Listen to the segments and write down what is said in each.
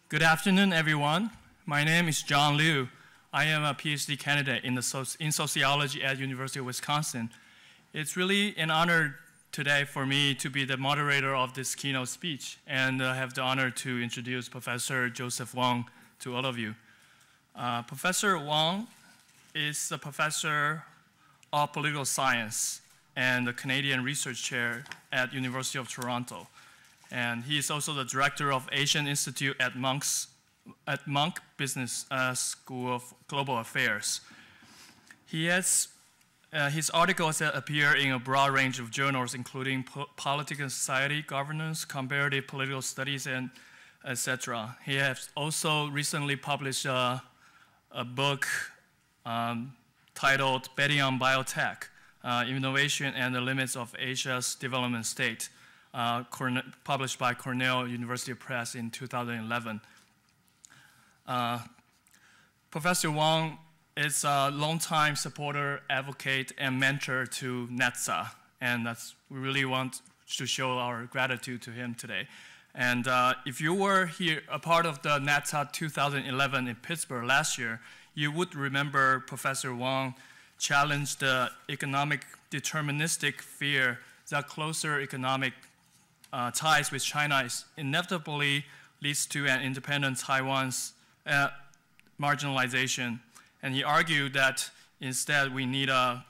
Good afternoon, everyone. My name is John Liu. I am a PhD candidate in sociology at University of Wisconsin. It's really an honor today for me to be the moderator of this keynote speech and have the honor to introduce Professor Joseph Wong to all of you. Professor Wong is a professor of political science and the Canadian Research Chair at University of Toronto. And he is also the director of Asian Institute at Munk Business School of Global Affairs. His articles appear in a broad range of journals, including Politics and Society, Governance, Comparative Political Studies, and etc. He has also recently published a book titled Betting on Biotech, Innovation and the Limits of Asia's Development State, published by Cornell University Press in 2011. Professor Wong is a longtime supporter, advocate, and mentor to NASTA, and we really want to show our gratitude to him today. And if you were here, a part of the NASTA 2011 in Pittsburgh last year, you would remember Professor Wong challenged the economic deterministic fear that closer economic ties with China inevitably leads to an independent Taiwan's marginalization. And he argued that instead we need a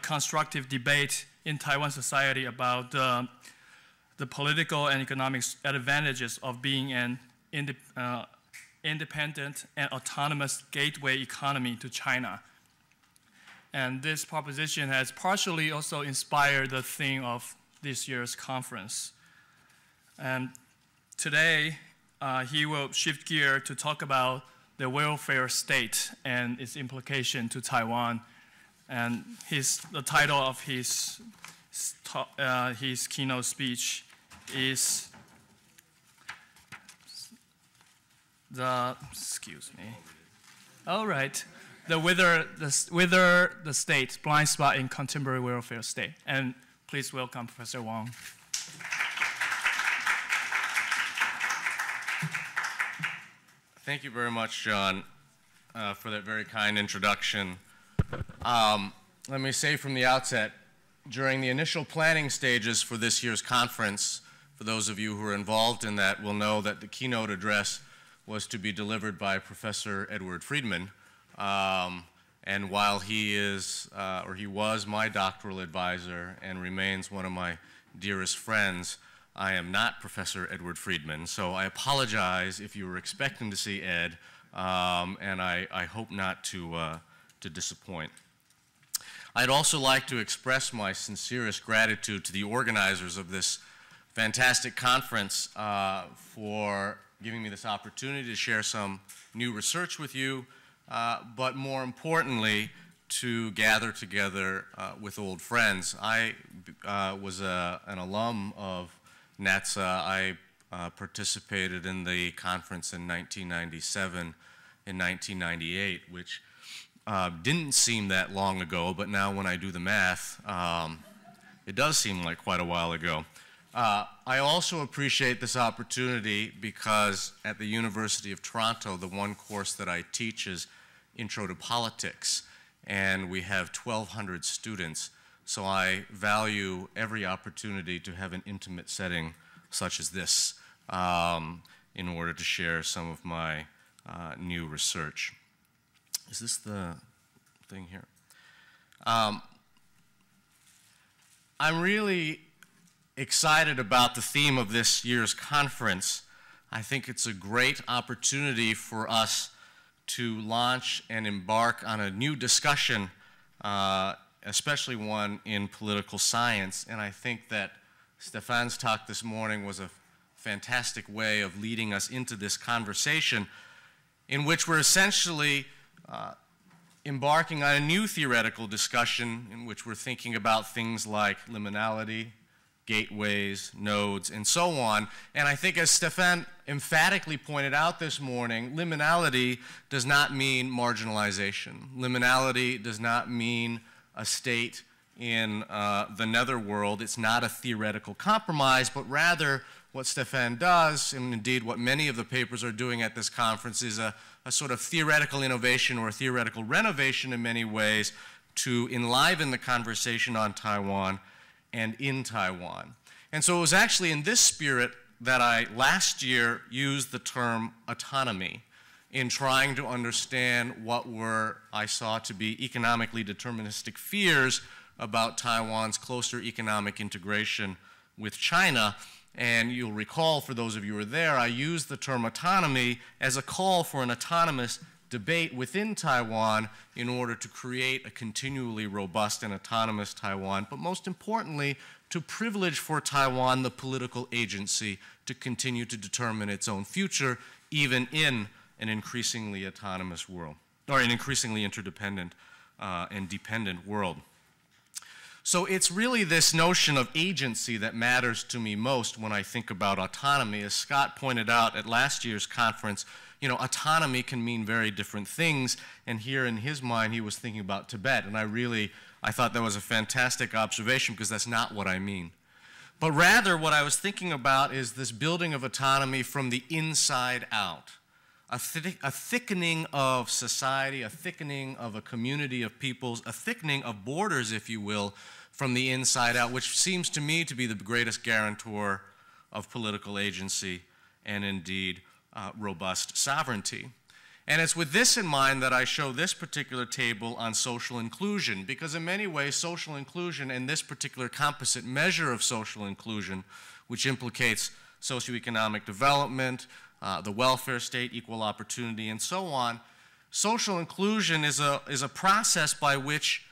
constructive debate in Taiwan society about the political and economic advantages of being an independent and autonomous gateway economy to China. And this proposition has partially also inspired the theme of this year's conference. And today, he will shift gear to talk about the welfare state and its implication to Taiwan. And the title of his keynote speech is Whether the State, Blind Spot in Contemporary Welfare State. And please welcome Professor Wong. Thank you very much, John, for that very kind introduction. Let me say from the outset, during the initial planning stages for this year's conference, for those of you who are involved in that will know that the keynote address was to be delivered by Professor Edward Friedman. And while he was my doctoral advisor and remains one of my dearest friends, I am not Professor Edward Friedman, so I apologize if you were expecting to see Ed, and I hope not to disappoint. I'd also like to express my sincerest gratitude to the organizers of this fantastic conference for giving me this opportunity to share some new research with you, but more importantly, to gather together with old friends. I was an alum of NATSA. I participated in the conference in 1997 and 1998, which didn't seem that long ago, but now when I do the math, it does seem like quite a while ago. I also appreciate this opportunity because at the University of Toronto, the one course that I teach is Intro to Politics, and we have 1,200 students. So I value every opportunity to have an intimate setting such as this in order to share some of my new research. Is this the thing here? I'm really excited about the theme of this year's conference. I think it's a great opportunity for us to launch and embark on a new discussion, especially one in political science. And I think that Stefan's talk this morning was a fantastic way of leading us into this conversation in which we're essentially embarking on a new theoretical discussion in which we're thinking about things like liminality, gateways, nodes, and so on. And I think as Stefan emphatically pointed out this morning, liminality does not mean marginalization. Liminality does not mean a state in the netherworld. It's not a theoretical compromise, but rather what Stefan does, and indeed what many of the papers are doing at this conference, is a sort of theoretical innovation or a theoretical renovation in many ways to enliven the conversation on Taiwan and in Taiwan. And so it was actually in this spirit that I last year used the term autonomy in trying to understand what I saw to be economically deterministic fears about Taiwan's closer economic integration with China. And you'll recall, for those of you who were there, I used the term autonomy as a call for an autonomous debate within Taiwan in order to create a continually robust and autonomous Taiwan, but most importantly, to privilege for Taiwan the political agency to continue to determine its own future, even in an increasingly autonomous world, or an increasingly interdependent and dependent world. So it's really this notion of agency that matters to me most when I think about autonomy. As Scott pointed out at last year's conference, autonomy can mean very different things, and here in his mind he was thinking about Tibet, and I thought that was a fantastic observation because that's not what I mean. But rather what I was thinking about is this building of autonomy from the inside out. A thickening of society, a thickening of a community of peoples, a thickening of borders, if you will, from the inside out, which seems to me to be the greatest guarantor of political agency and indeed robust sovereignty. And it's with this in mind that I show this particular table on social inclusion, because in many ways social inclusion and this particular composite measure of social inclusion, which implicates socioeconomic development, the welfare state, equal opportunity, and so on. Social inclusion is a process by which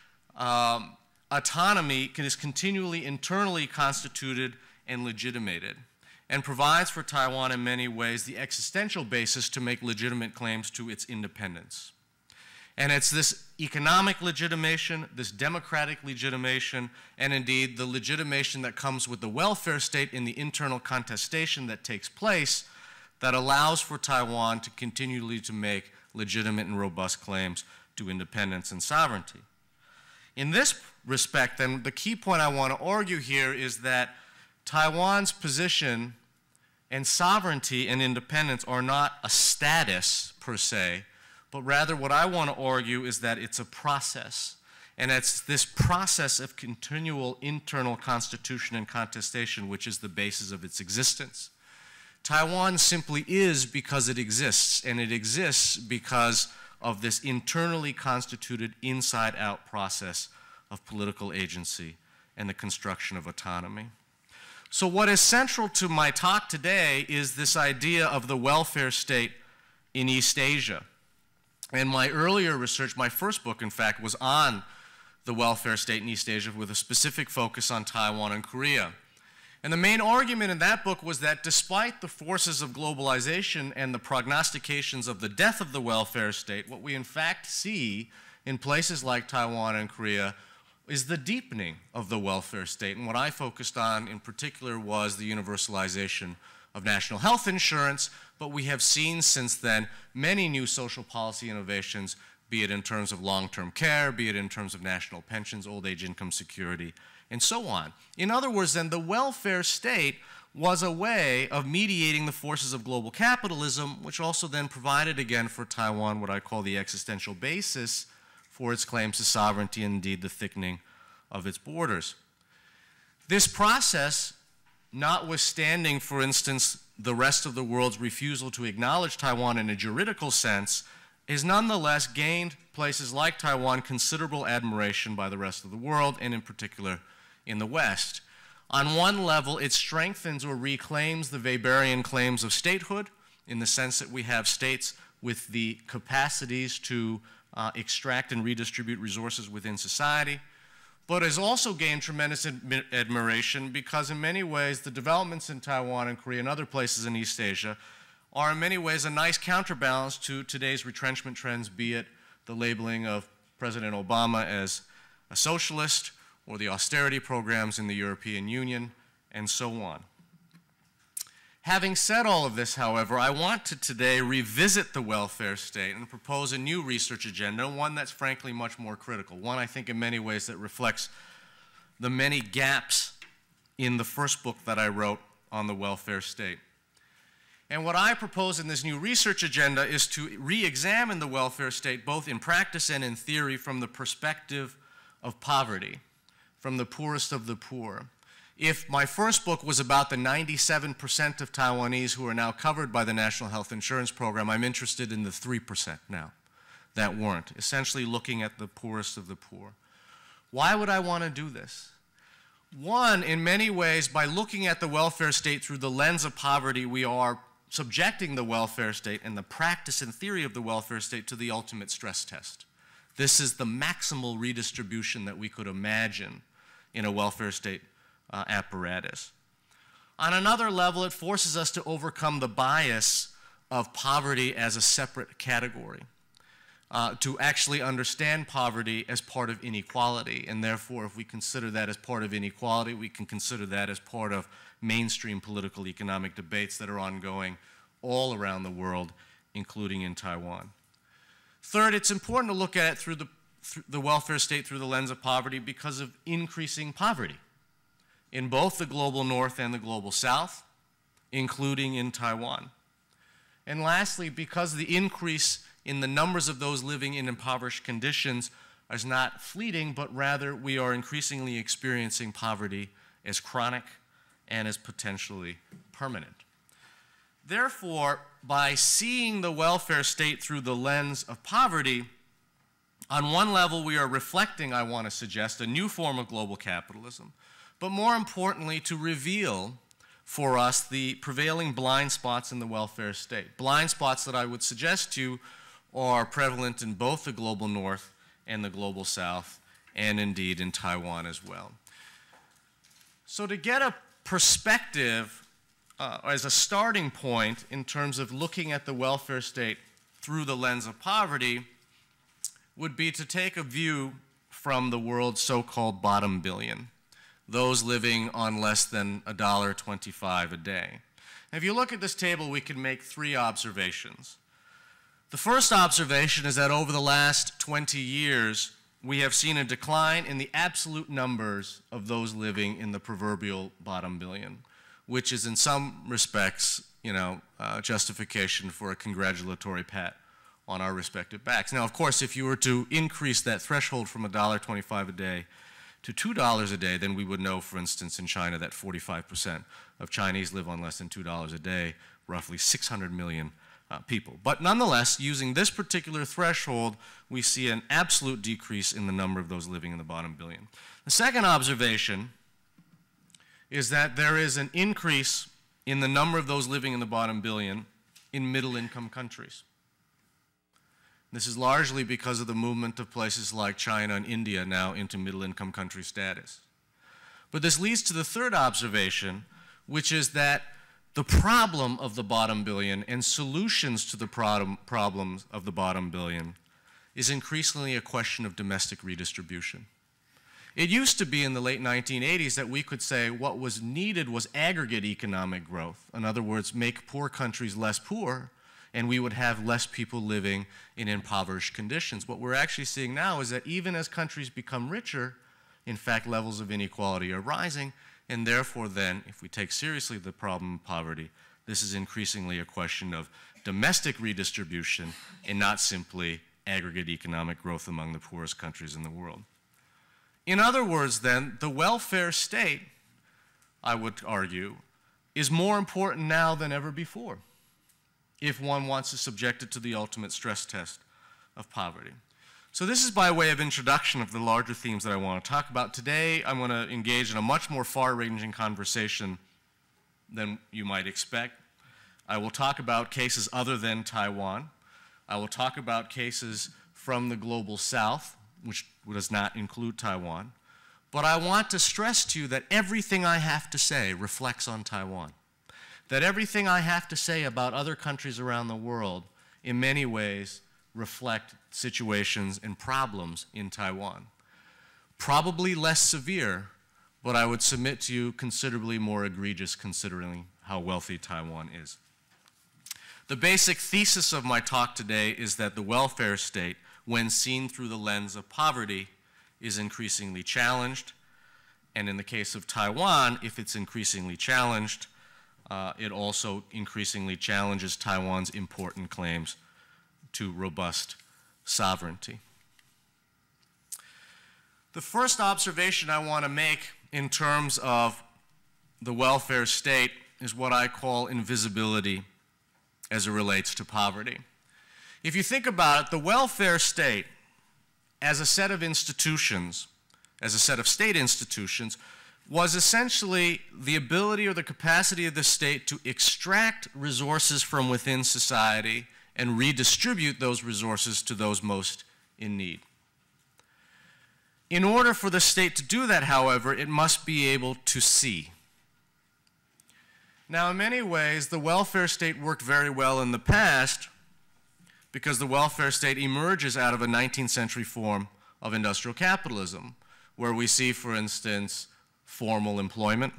autonomy is continually internally constituted and legitimated, and provides for Taiwan in many ways the existential basis to make legitimate claims to its independence. And it's this economic legitimation, this democratic legitimation, and indeed the legitimation that comes with the welfare state in the internal contestation that takes place that allows for Taiwan to continually to make legitimate and robust claims to independence and sovereignty. In this respect, then, the key point I want to argue here is that Taiwan's position and sovereignty and independence are not a status per se, but rather what I want to argue is that it's a process. And it's this process of continual internal constitution and contestation which is the basis of its existence. Taiwan simply is because it exists, and it exists because of this internally constituted inside-out process of political agency and the construction of autonomy. So what is central to my talk today is this idea of the welfare state in East Asia. And my earlier research, my first book, in fact, was on the welfare state in East Asia with a specific focus on Taiwan and Korea. And the main argument in that book was that despite the forces of globalization and the prognostications of the death of the welfare state, what we in fact see in places like Taiwan and Korea is the deepening of the welfare state. And what I focused on in particular was the universalization of national health insurance, but we have seen since then many new social policy innovations, be it in terms of long-term care, be it in terms of national pensions, old age income security, and so on. In other words, then, the welfare state was a way of mediating the forces of global capitalism, which also then provided again for Taiwan what I call the existential basis for its claims to sovereignty and indeed the thickening of its borders. This process, notwithstanding, for instance, the rest of the world's refusal to acknowledge Taiwan in a juridical sense, has nonetheless gained places like Taiwan considerable admiration by the rest of the world, and in particular in the West. On one level, it strengthens or reclaims the Weberian claims of statehood, in the sense that we have states with the capacities to extract and redistribute resources within society, but has also gained tremendous admiration because in many ways the developments in Taiwan and Korea and other places in East Asia are in many ways a nice counterbalance to today's retrenchment trends, be it the labeling of President Obama as a socialist or the austerity programs in the European Union, and so on. Having said all of this, however, I want to today revisit the welfare state and propose a new research agenda, one that's frankly much more critical, one I think in many ways that reflects the many gaps in the first book that I wrote on the welfare state. And what I propose in this new research agenda is to re-examine the welfare state both in practice and in theory from the perspective of poverty, from the poorest of the poor. If my first book was about the 97% of Taiwanese who are now covered by the National Health Insurance Program, I'm interested in the 3% now that weren't, essentially looking at the poorest of the poor. Why would I want to do this? One, in many ways, by looking at the welfare state through the lens of poverty, we are subjecting the welfare state and the practice and theory of the welfare state to the ultimate stress test. This is the maximal redistribution that we could imagine in a welfare state apparatus. On another level, it forces us to overcome the bias of poverty as a separate category, to actually understand poverty as part of inequality, and therefore, if we consider that as part of inequality, we can consider that as part of mainstream political economic debates that are ongoing all around the world, including in Taiwan. Third, it's important to look at it through the welfare state through the lens of poverty because of increasing poverty in both the global north and the global south, including in Taiwan. And lastly, because the increase in the numbers of those living in impoverished conditions is not fleeting, but rather we are increasingly experiencing poverty as chronic and as potentially permanent. Therefore, by seeing the welfare state through the lens of poverty, on one level we are reflecting, I want to suggest, a new form of global capitalism, but more importantly to reveal for us the prevailing blind spots in the welfare state. Blind spots that I would suggest to you are prevalent in both the global north and the global south, and indeed in Taiwan as well. So to get a perspective as a starting point in terms of looking at the welfare state through the lens of poverty would be to take a view from the world's so-called bottom billion, those living on less than $1.25 a day. If you look at this table, we can make three observations. The first observation is that over the last 20 years, we have seen a decline in the absolute numbers of those living in the proverbial bottom billion, which is in some respects, justification for a congratulatory pat on our respective backs. Now, of course, if you were to increase that threshold from $1.25 a day to $2 a day, then we would know, for instance, in China that 45% of Chinese live on less than $2 a day, roughly 600 million people. But nonetheless, using this particular threshold, we see an absolute decrease in the number of those living in the bottom billion. The second observation is that there is an increase in the number of those living in the bottom billion in middle-income countries. This is largely because of the movement of places like China and India now into middle-income country status. But this leads to the third observation, which is that the problem of the bottom billion and solutions to the problems of the bottom billion is increasingly a question of domestic redistribution. It used to be in the late 1980s that we could say what was needed was aggregate economic growth. In other words, make poor countries less poor, and we would have less people living in impoverished conditions. What we're actually seeing now is that even as countries become richer, in fact, levels of inequality are rising, and therefore then, if we take seriously the problem of poverty, this is increasingly a question of domestic redistribution and not simply aggregate economic growth among the poorest countries in the world. In other words, then, the welfare state, I would argue, is more important now than ever before if one wants to subject it to the ultimate stress test of poverty. So this is by way of introduction of the larger themes that I want to talk about. Today, I'm going to engage in a much more far-ranging conversation than you might expect. I will talk about cases other than Taiwan. I will talk about cases from the global south, which does not include Taiwan. But I want to stress to you that everything I have to say reflects on Taiwan. That everything I have to say about other countries around the world, in many ways, reflect situations and problems in Taiwan. Probably less severe, but I would submit to you considerably more egregious considering how wealthy Taiwan is. The basic thesis of my talk today is that the welfare state, when seen through the lens of poverty, is increasingly challenged. And in the case of Taiwan, if it's increasingly challenged, it also increasingly challenges Taiwan's important claims to robust sovereignty. The first observation I want to make in terms of the welfare state is what I call invisibility as it relates to poverty. If you think about it, the welfare state as a set of institutions, as a set of state institutions, was essentially the ability or the capacity of the state to extract resources from within society and redistribute those resources to those most in need. In order for the state to do that, however, it must be able to see. Now, in many ways, the welfare state worked very well in the past because the welfare state emerges out of a 19th century form of industrial capitalism, where we see, for instance, formal employment,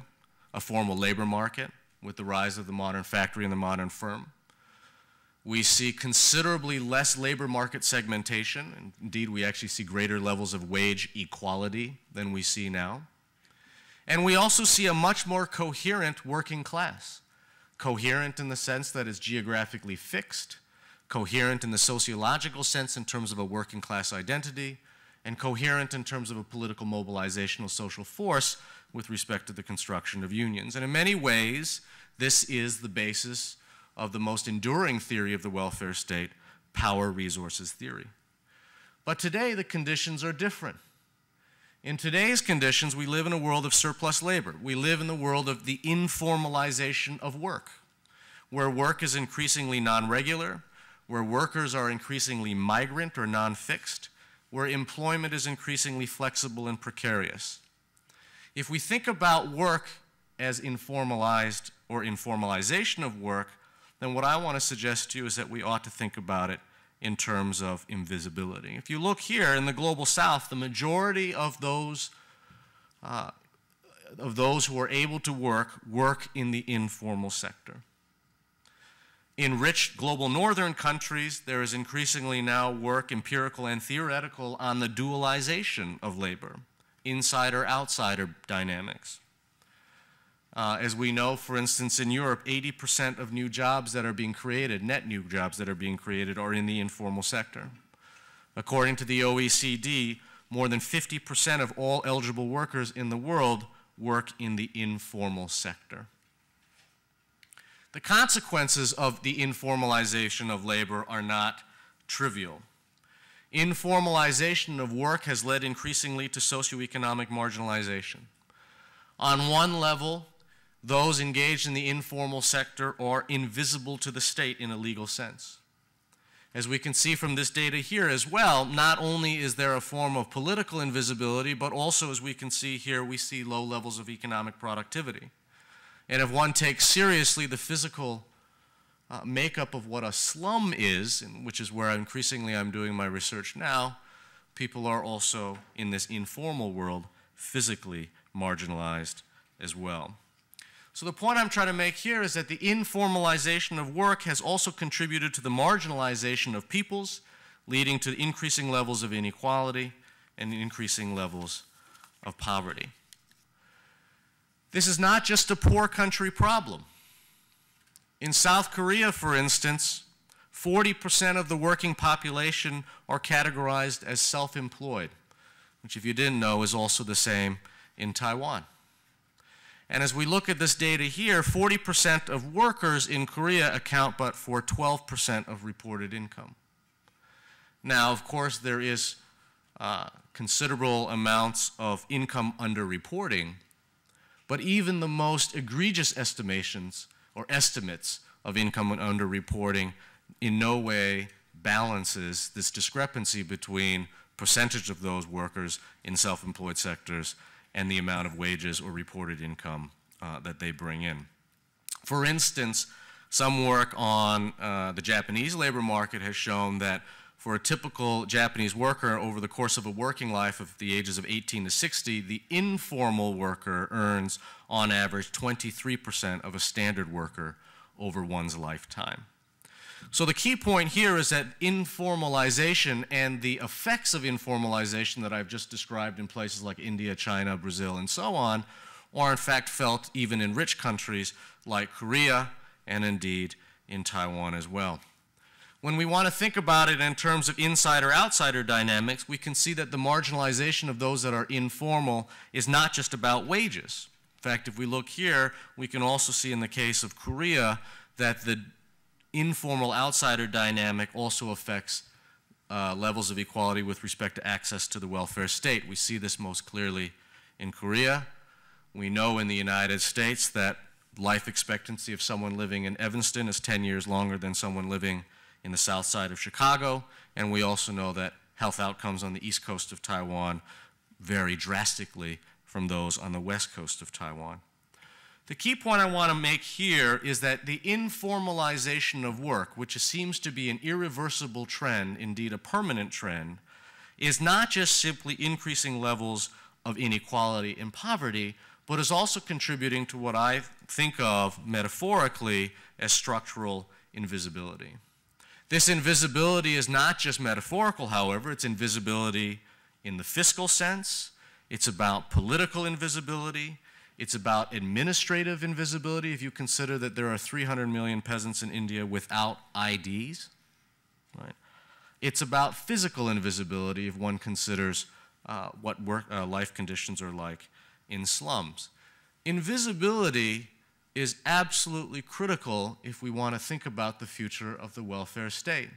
a formal labor market with the rise of the modern factory and the modern firm. We see considerably less labor market segmentation, and indeed we actually see greater levels of wage equality than we see now. And we also see a much more coherent working class, coherent in the sense that it's geographically fixed, coherent in the sociological sense in terms of a working class identity, and coherent in terms of a political mobilizational social force with respect to the construction of unions. And in many ways, this is the basis of the most enduring theory of the welfare state, power resources theory. But today, the conditions are different. In today's conditions, we live in a world of surplus labor. We live in the world of the informalization of work, where work is increasingly non-regular, where workers are increasingly migrant or non-fixed, where employment is increasingly flexible and precarious. If we think about work as informalized or informalization of work, then what I want to suggest to you is that we ought to think about it in terms of invisibility. If you look here in the global south, the majority of those who are able to work in the informal sector. In rich global northern countries, there is increasingly now work, empirical and theoretical, on the dualization of labor, insider-outsider dynamics. As we know, for instance, in Europe, 80% of new jobs that are being created, net new jobs that are being created, are in the informal sector. According to the OECD, more than 50% of all eligible workers in the world work in the informal sector. The consequences of the informalization of labor are not trivial. Informalization of work has led increasingly to socioeconomic marginalization. On one level, those engaged in the informal sector are invisible to the state in a legal sense. As we can see from this data here as well, not only is there a form of political invisibility, but also, as we can see here, we see low levels of economic productivity. And if one takes seriously the physical makeup of what a slum is, which is where increasingly I'm doing my research now, people are also, in this informal world, physically marginalized as well. So the point I'm trying to make here is that the informalization of work has also contributed to the marginalization of peoples, leading to increasing levels of inequality and increasing levels of poverty. This is not just a poor country problem. In South Korea, for instance, 40% of the working population are categorized as self-employed, which, if you didn't know, is also the same in Taiwan. And as we look at this data here, 40% of workers in Korea account but for 12% of reported income. Now, of course, there is considerable amounts of income underreporting, but even the most egregious estimations or estimates of income underreporting in no way balances this discrepancy between percentage of those workers in self-employed sectors and the amount of wages or reported income that they bring in. For instance, some work on the Japanese labor market has shown that for a typical Japanese worker over the course of a working life of the ages of 18 to 60, the informal worker earns on average 23% of a standard worker over one's lifetime. So the key point here is that informalization and the effects of informalization that I've just described in places like India, China, Brazil, and so on or in fact felt even in rich countries like Korea and indeed in Taiwan as well. When we want to think about it in terms of insider-outsider dynamics, we can see that the marginalization of those that are informal is not just about wages. In fact, if we look here, we can also see in the case of Korea that the informal outsider dynamic also affects levels of equality with respect to access to the welfare state. We see this most clearly in Korea. We know in the United States that life expectancy of someone living in Evanston is 10 years longer than someone living in the south side of Chicago, and we also know that health outcomes on the east coast of Taiwan vary drastically from those on the west coast of Taiwan. The key point I want to make here is that the informalization of work, which seems to be an irreversible trend, indeed a permanent trend, is not just simply increasing levels of inequality and poverty, but is also contributing to what I think of metaphorically as structural invisibility. This invisibility is not just metaphorical, however. It's invisibility in the fiscal sense. It's about political invisibility. It's about administrative invisibility. If you consider that there are 300 million peasants in India without IDs, right? It's about physical invisibility if one considers what life conditions are like in slums. Invisibility is absolutely critical if we want to think about the future of the welfare state.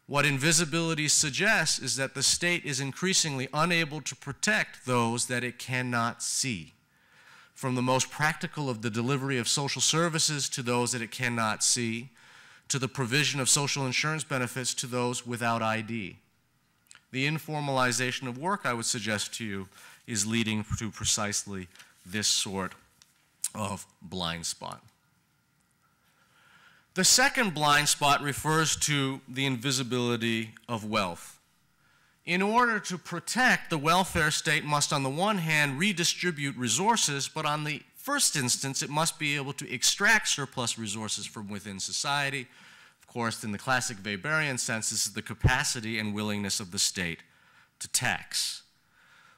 What invisibility suggests is that the state is increasingly unable to protect those that it cannot see. From the most practical of the delivery of social services to those that it cannot see, to the provision of social insurance benefits to those without ID. The informalization of work, I would suggest to you, is leading to precisely this sort of blind spot. The second blind spot refers to the invisibility of wealth. In order to protect, the welfare state must, on the one hand, redistribute resources, but on the first instance, it must be able to extract surplus resources from within society. Of course, in the classic Weberian sense, this is the capacity and willingness of the state to tax.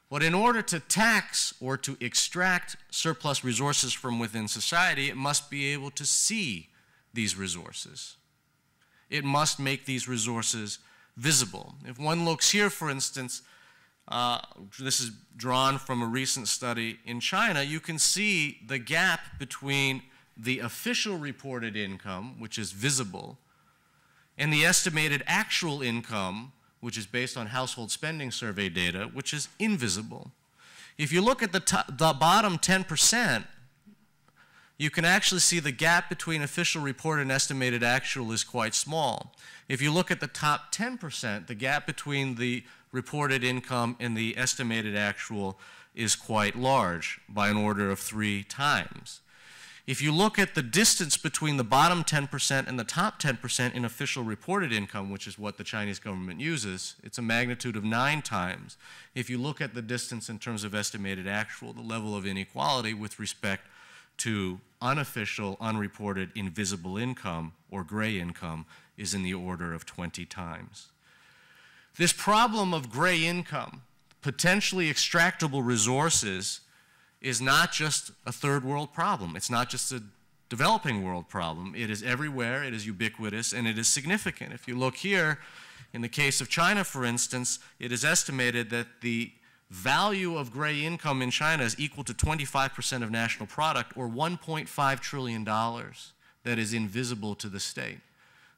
But in order to tax or to extract surplus resources from within society, it must be able to see these resources. It must make these resources visible. If one looks here, for instance, this is drawn from a recent study in China, you can see the gap between the official reported income, which is visible, and the estimated actual income, which is based on household spending survey data, which is invisible. If you look at the bottom 10%, you can actually see the gap between official reported and estimated actual is quite small. If you look at the top 10%, the gap between the reported income and the estimated actual is quite large, by an order of 3 times. If you look at the distance between the bottom 10% and the top 10% in official reported income, which is what the Chinese government uses, it's a magnitude of 9 times. If you look at the distance in terms of estimated actual, the level of inequality with respect to unofficial, unreported, invisible income or gray income is in the order of 20 times. This problem of gray income, potentially extractable resources, is not just a third world problem. It's not just a developing world problem. It is everywhere, it is ubiquitous, and it is significant. If you look here, in the case of China, for instance, it is estimated that the value of gray income in China is equal to 25% of national product, or $1.5 trillion that is invisible to the state.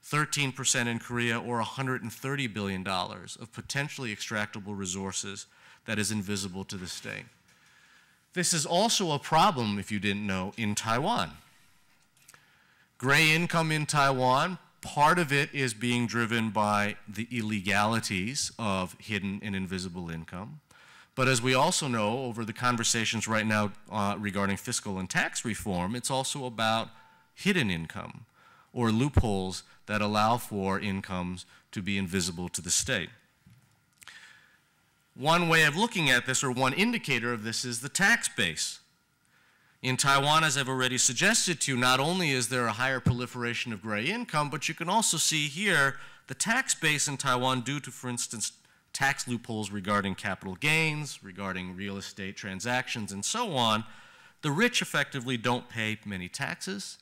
13% in Korea, or $130 billion of potentially extractable resources that is invisible to the state. This is also a problem, if you didn't know, in Taiwan. Gray income in Taiwan, part of it is being driven by the illegalities of hidden and invisible income. But as we also know, over the conversations right now regarding fiscal and tax reform, it's also about hidden income, or loopholes that allow for incomes to be invisible to the state. One way of looking at this, or one indicator of this, is the tax base. In Taiwan, as I've already suggested to you, not only is there a higher proliferation of gray income, but you can also see here the tax base in Taiwan due to, for instance, tax loopholes regarding capital gains, regarding real estate transactions, and so on. The rich effectively don't pay many taxes.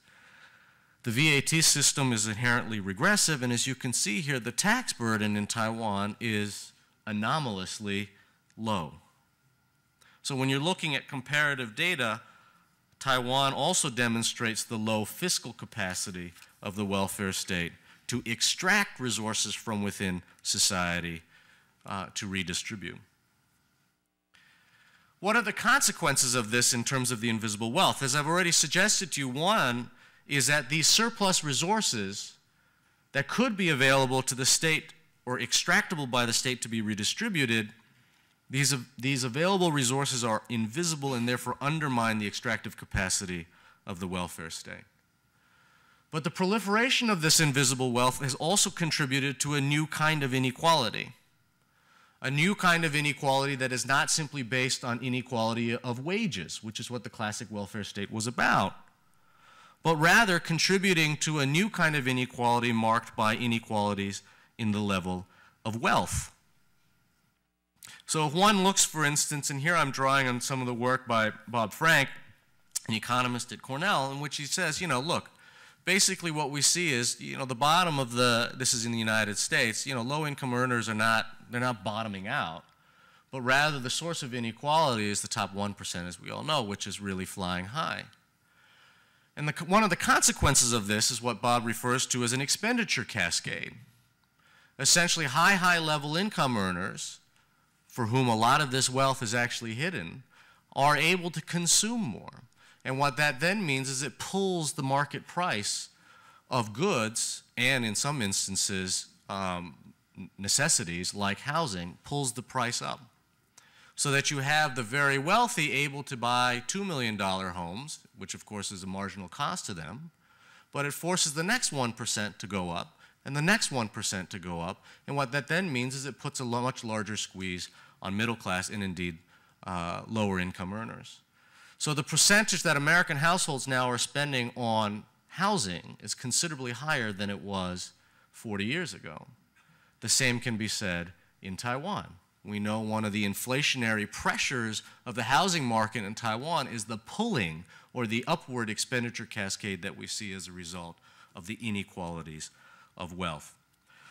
The VAT system is inherently regressive, and as you can see here, the tax burden in Taiwan is anomalously low. So when you're looking at comparative data, Taiwan also demonstrates the low fiscal capacity of the welfare state to extract resources from within society to redistribute. What are the consequences of this in terms of the invisible wealth? As I've already suggested to you, one is that these surplus resources that could be available to the state or extractable by the state to be redistributed, these available resources are invisible and therefore undermine the extractive capacity of the welfare state. But the proliferation of this invisible wealth has also contributed to a new kind of inequality. A new kind of inequality that is not simply based on inequality of wages, which is what the classic welfare state was about, but rather contributing to a new kind of inequality marked by inequalities in the level of wealth. So if one looks, for instance, and here I'm drawing on some of the work by Bob Frank, an economist at Cornell, in which he says, look, basically what we see is, the bottom of this is in the United States, low-income earners they're not bottoming out, but rather the source of inequality is the top 1%, as we all know, which is really flying high. And one of the consequences of this is what Bob refers to as an expenditure cascade. Essentially, high-level income earners, for whom a lot of this wealth is actually hidden, are able to consume more. And what that then means is it pulls the market price of goods and, in some instances, necessities like housing, pulls the price up. So that you have the very wealthy able to buy $2 million homes, which of course is a marginal cost to them, but it forces the next 1% to go up and the next 1% to go up. And what that then means is it puts a much larger squeeze on middle class and indeed lower income earners. So the percentage that American households now are spending on housing is considerably higher than it was 40 years ago. The same can be said in Taiwan. We know one of the inflationary pressures of the housing market in Taiwan is the pulling or the upward expenditure cascade that we see as a result of the inequalities of wealth.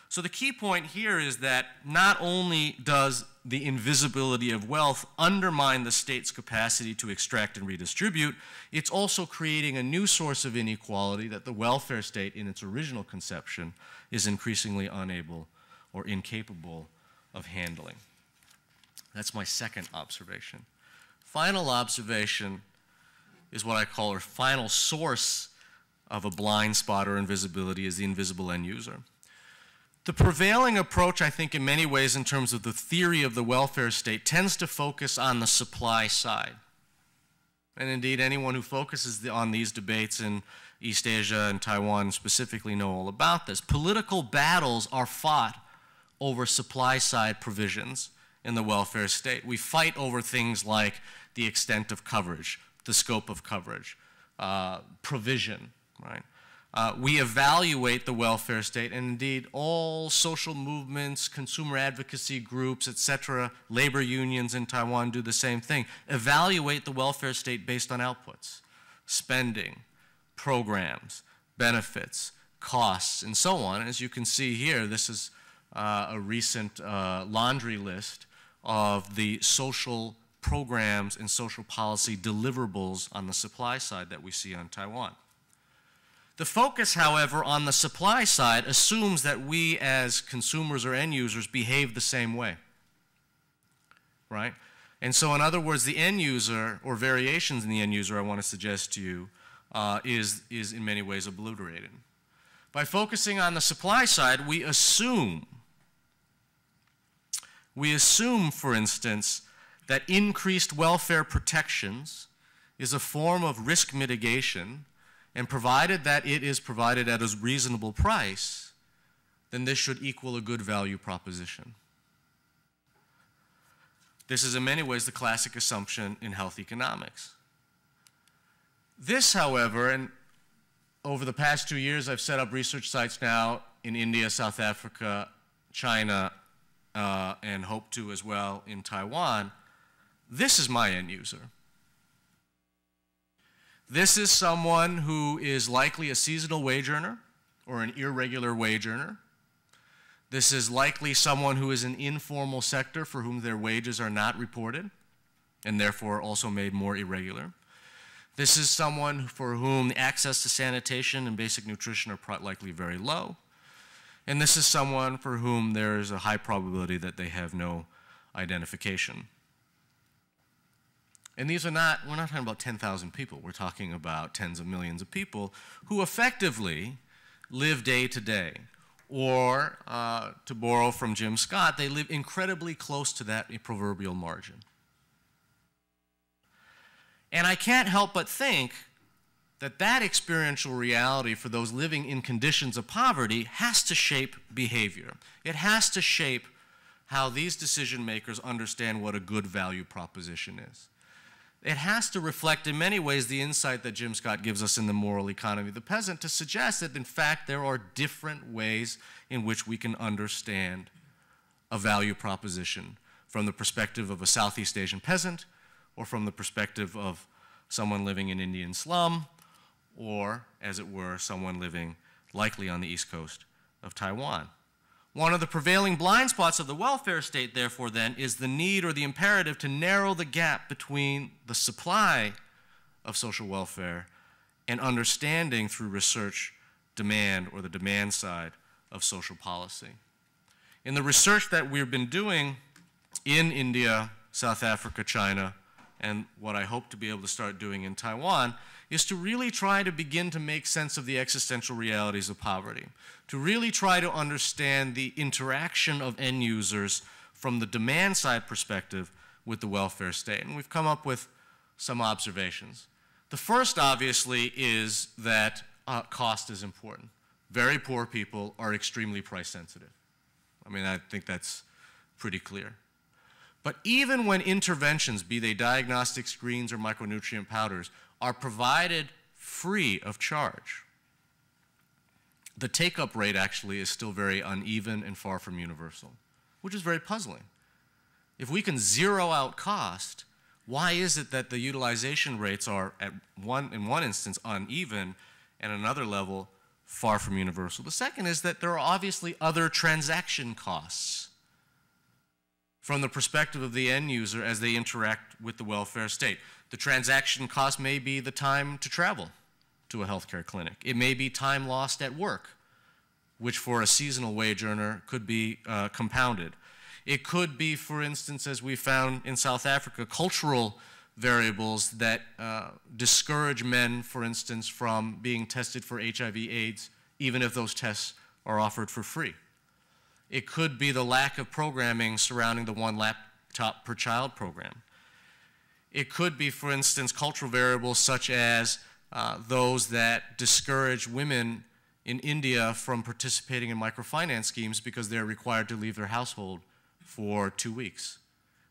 So the key point here is that not only does the invisibility of wealth undermine the state's capacity to extract and redistribute, it's also creating a new source of inequality that the welfare state in its original conception is increasingly unable or incapable of handling. That's my second observation. Final observation is what I call our final source of a blind spot or invisibility is the invisible end user. The prevailing approach, I think, in many ways in terms of the theory of the welfare state tends to focus on the supply side. And indeed, anyone who focuses on these debates in East Asia and Taiwan specifically know all about this. Political battles are fought over supply side provisions in the welfare state. We fight over things like the extent of coverage, the scope of coverage, provision, right? We evaluate the welfare state, and indeed all social movements, consumer advocacy groups, etc., labor unions in Taiwan do the same thing. Evaluate the welfare state based on outputs, spending, programs, benefits, costs, and so on. As you can see here, this is a recent laundry list of the social programs and social policy deliverables on the supply side that we see on Taiwan. The focus, however, on the supply side assumes that we as consumers or end users behave the same way, right? And so in other words, the end user, or variations in the end user I want to suggest to you, is in many ways obliterated. By focusing on the supply side, we assume, for instance, that increased welfare protections is a form of risk mitigation, and provided that it is provided at a reasonable price, then this should equal a good value proposition. This is in many ways the classic assumption in health economics. This, however, and over the past 2 years I've set up research sites now in India, South Africa, China, and hope to as well in Taiwan. This is my end user. This is someone who is likely a seasonal wage earner or an irregular wage earner. This is likely someone who is in informal sector for whom their wages are not reported and therefore also made more irregular. This is someone for whom the access to sanitation and basic nutrition are likely very low. And this is someone for whom there is a high probability that they have no identification. And these are not, we're not talking about 10,000 people. We're talking about tens of millions of people who effectively live day to day. Or, to borrow from Jim Scott, they live incredibly close to that proverbial margin. And I can't help but think that that experiential reality for those living in conditions of poverty has to shape behavior. It has to shape how these decision makers understand what a good value proposition is. It has to reflect in many ways the insight that Jim Scott gives us in The Moral Economy of the Peasant to suggest that in fact there are different ways in which we can understand a value proposition from the perspective of a Southeast Asian peasant or from the perspective of someone living in Indian slum or, as it were, someone living likely on the east coast of Taiwan. One of the prevailing blind spots of the welfare state, therefore, then, is the need or the imperative to narrow the gap between the supply of social welfare and understanding through research demand or the demand side of social policy. In the research that we've been doing in India, South Africa, China, and what I hope to be able to start doing in Taiwan, is to really try to begin to make sense of the existential realities of poverty, to really try to understand the interaction of end users from the demand side perspective with the welfare state. And we've come up with some observations. The first, obviously, is that cost is important. Very poor people are extremely price sensitive. I mean, I think that's pretty clear. But even when interventions, be they diagnostic screens or micronutrient powders, are provided free of charge, the take-up rate actually is still very uneven and far from universal, which is very puzzling. If we can zero out cost, why is it that the utilization rates are, in one instance, uneven, and another level, far from universal? The second is that there are obviously other transaction costs from the perspective of the end user as they interact with the welfare state. The transaction cost may be the time to travel to a healthcare clinic. It may be time lost at work, which for a seasonal wage earner could be compounded. It could be, for instance, as we found in South Africa, cultural variables that discourage men, for instance, from being tested for HIV/AIDS, even if those tests are offered for free. It could be the lack of programming surrounding the one laptop per child program. It could be, for instance, cultural variables such as those that discourage women in India from participating in microfinance schemes because they're required to leave their household for 2 weeks,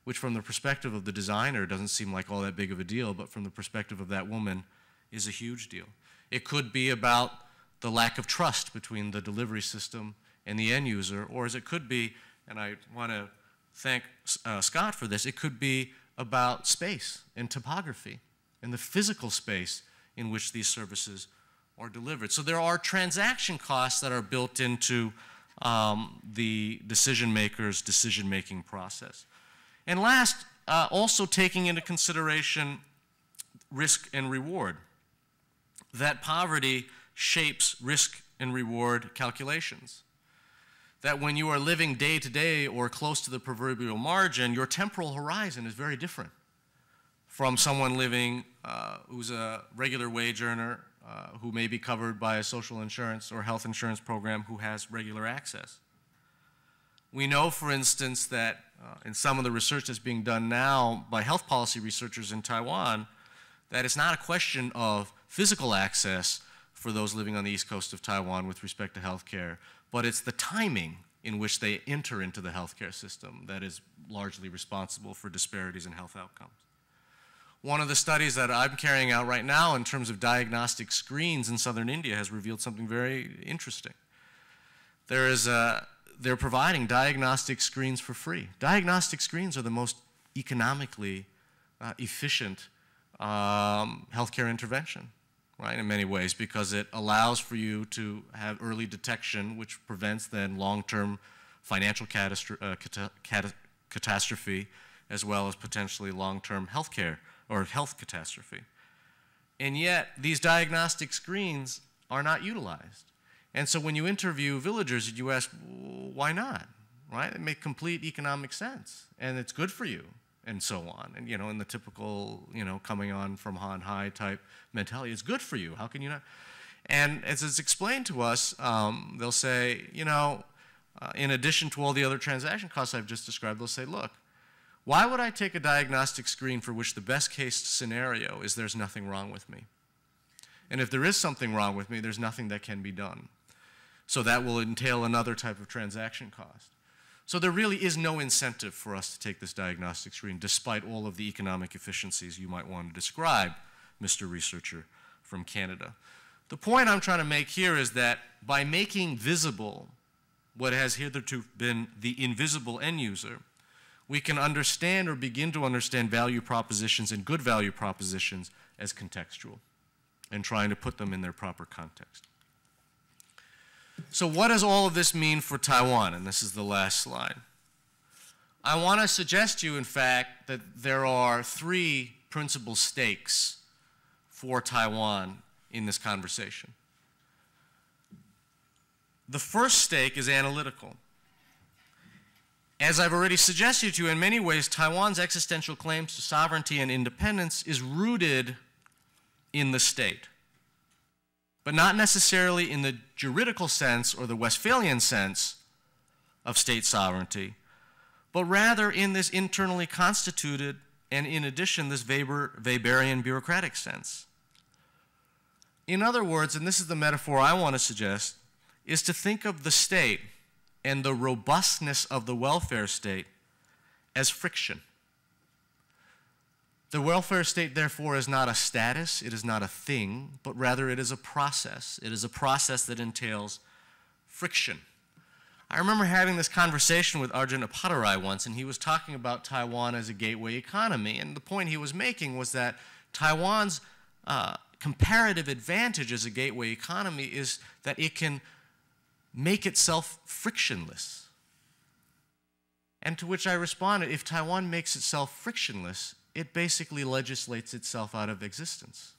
which from the perspective of the designer doesn't seem like all that big of a deal, but from the perspective of that woman is a huge deal. It could be about the lack of trust between the delivery system and the end user, or as it could be, and I want to thank Scott for this, it could be about space and topography and the physical space in which these services are delivered. So there are transaction costs that are built into the decision maker's decision-making process. And last, also taking into consideration risk and reward, that poverty shapes risk and reward calculations. That when you are living day to day or close to the proverbial margin, your temporal horizon is very different from someone living who's a regular wage earner who may be covered by a social insurance or health insurance program who has regular access. We know, for instance, that in some of the research that's being done now by health policy researchers in Taiwan, that it's not a question of physical access for those living on the east coast of Taiwan with respect to health care, but it's the timing in which they enter into the healthcare system that is largely responsible for disparities in health outcomes. One of the studies that I'm carrying out right now in terms of diagnostic screens in southern India has revealed something very interesting. They're providing diagnostic screens for free. Diagnostic screens are the most economically efficient healthcare intervention, right, in many ways, because it allows for you to have early detection, which prevents then long-term financial catastrophe, as well as potentially long-term healthcare or health catastrophe. And yet, these diagnostic screens are not utilized. And so when you interview villagers, you ask, why not, right? It makes complete economic sense, and it's good for you, and so on. And, in the typical, coming on from on high type mentality, it's good for you. How can you not? And as it's explained to us, they'll say, in addition to all the other transaction costs I've just described, they'll say, look, why would I take a diagnostic screen for which the best case scenario is there's nothing wrong with me? And if there is something wrong with me, there's nothing that can be done. So that will entail another type of transaction cost. So there really is no incentive for us to take this diagnostic screen, despite all of the economic efficiencies you might want to describe, Mr. Researcher from Canada. The point I'm trying to make here is that by making visible what has hitherto been the invisible end user, we can understand or begin to understand value propositions and good value propositions as contextual and trying to put them in their proper context. So what does all of this mean for Taiwan? And this is the last slide. I want to suggest to you, in fact, that there are three principal stakes for Taiwan in this conversation. The first stake is analytical. As I've already suggested to you, in many ways, Taiwan's existential claims to sovereignty and independence is rooted in the state, but not necessarily in the juridical sense or the Westphalian sense of state sovereignty, but rather in this internally constituted and, in addition, this Weberian bureaucratic sense. In other words, and this is the metaphor I want to suggest, is to think of the state and the robustness of the welfare state as friction. The welfare state, therefore, is not a status, it is not a thing, but rather it is a process. It is a process that entails friction. I remember having this conversation with Arjun Appadurai once, and he was talking about Taiwan as a gateway economy, and the point he was making was that Taiwan's comparative advantage as a gateway economy is that it can make itself frictionless. And to which I responded, if Taiwan makes itself frictionless, it basically legislates itself out of existence.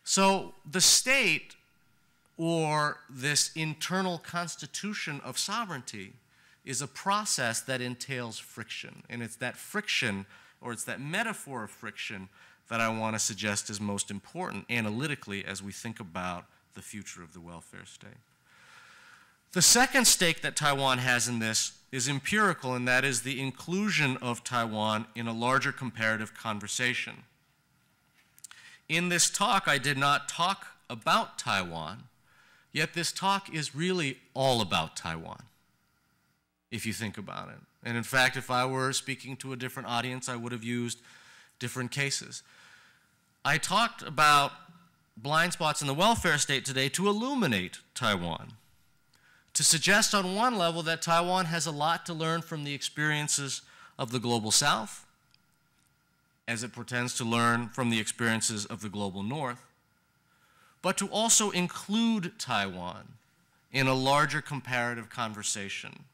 So the state, or this internal constitution of sovereignty, is a process that entails friction. And it's that friction, or it's that metaphor of friction, that I want to suggest is most important analytically as we think about the future of the welfare state. The second stake that Taiwan has in this is empirical, and that is the inclusion of Taiwan in a larger comparative conversation. In this talk, I did not talk about Taiwan, yet this talk is really all about Taiwan, if you think about it. And in fact, if I were speaking to a different audience, I would have used different cases. I talked about blind spots in the welfare state today to illuminate Taiwan, to suggest on one level that Taiwan has a lot to learn from the experiences of the global south, as it pretends to learn from the experiences of the global north, but to also include Taiwan in a larger comparative conversation.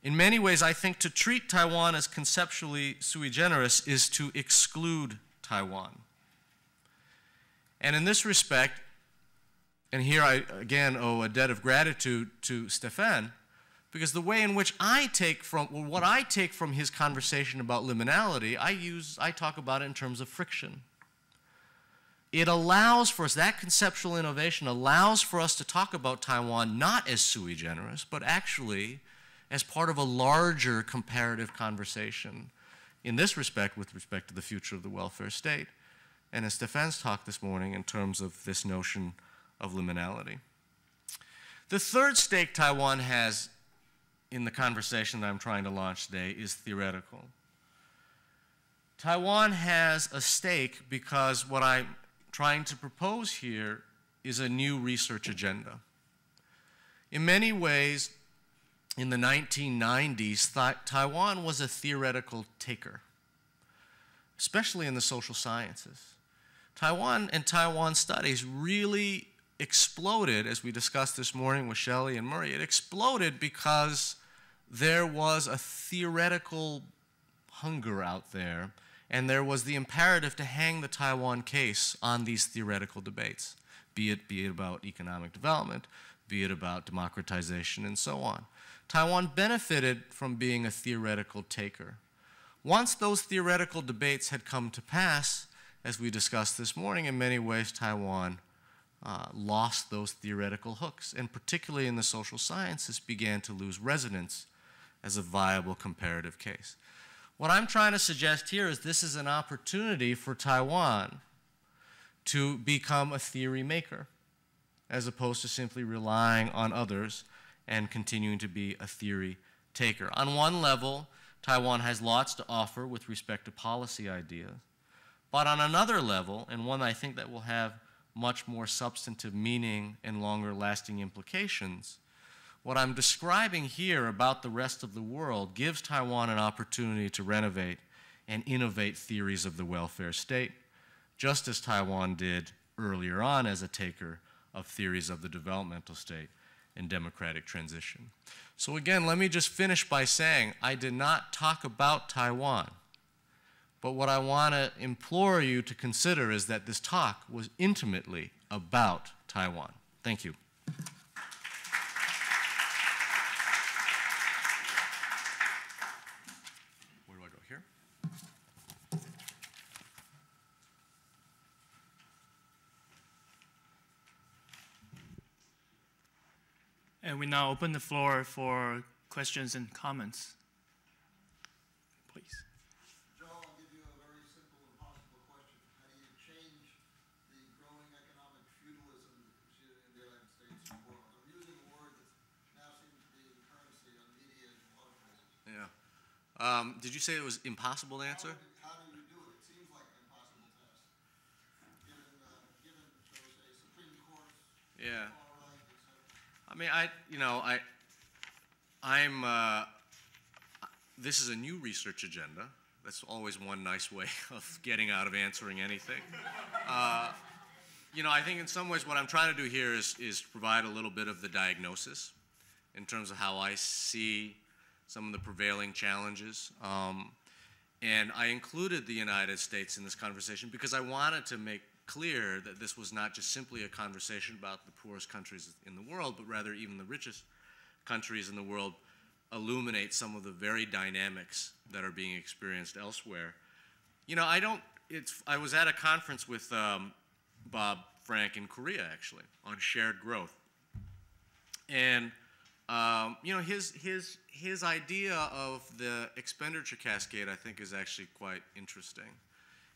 In many ways, I think to treat Taiwan as conceptually sui generis is to exclude Taiwan. And in this respect, and here I again owe a debt of gratitude to Stefan, because the way in which I take from, well, what I take from his conversation about liminality, I talk about it in terms of friction. It allows for us, that conceptual innovation allows for us to talk about Taiwan not as sui generis, but actually as part of a larger comparative conversation, in this respect, with respect to the future of the welfare state. And as Stefan's talk this morning in terms of this notion of liminality. The third stake Taiwan has in the conversation that I'm trying to launch today is theoretical. Taiwan has a stake because what I'm trying to propose here is a new research agenda. In many ways, in the 1990s, Taiwan was a theoretical taker. especially in the social sciences. Taiwan and Taiwan studies really exploded, as we discussed this morning with Shelley and Murray. It exploded because there was a theoretical hunger out there, and there was the imperative to hang the Taiwan case on these theoretical debates, be it about economic development, be it about democratization, and so on. Taiwan benefited from being a theoretical taker. Once those theoretical debates had come to pass, as we discussed this morning, in many ways Taiwan lost those theoretical hooks, and particularly in the social sciences began to lose resonance as a viable comparative case. What I'm trying to suggest here is this is an opportunity for Taiwan to become a theory maker, as opposed to simply relying on others and continuing to be a theory taker. On one level, Taiwan has lots to offer with respect to policy ideas. But on another level, and one I think that will have much more substantive meaning and longer lasting implications, what I'm describing here about the rest of the world gives Taiwan an opportunity to renovate and innovate theories of the welfare state, just as Taiwan did earlier on as a taker of theories of the developmental state and democratic transition. So again, let me just finish by saying I did not talk about Taiwan, but what I want to implore you to consider is that this talk was intimately about Taiwan. Thank you. Where do I go here? And we now open the floor for questions and comments. Please. Joe, I'll give you a very simple and possible question. How do you change the growing economic feudalism in the United States and the world? I'm using a word that now seems to be the currency on media and a lot of places. Yeah. Did you say it was impossible to answer? How do you do it? It seems like an impossible task, given shall we say, Supreme Court's Yeah. far right, et cetera. I mean, this is a new research agenda. That's always one nice way of getting out of answering anything. I think in some ways what I'm trying to do here is provide a little bit of the diagnosis in terms of how I see some of the prevailing challenges. And I included the United States in this conversation because I wanted to make clear that this was not just simply a conversation about the poorest countries in the world, but rather even the richest countries in the world illuminate some of the very dynamics that are being experienced elsewhere. I was at a conference with Bob Frank in Korea, actually, on shared growth. And, his idea of the expenditure cascade, I think, is actually quite interesting.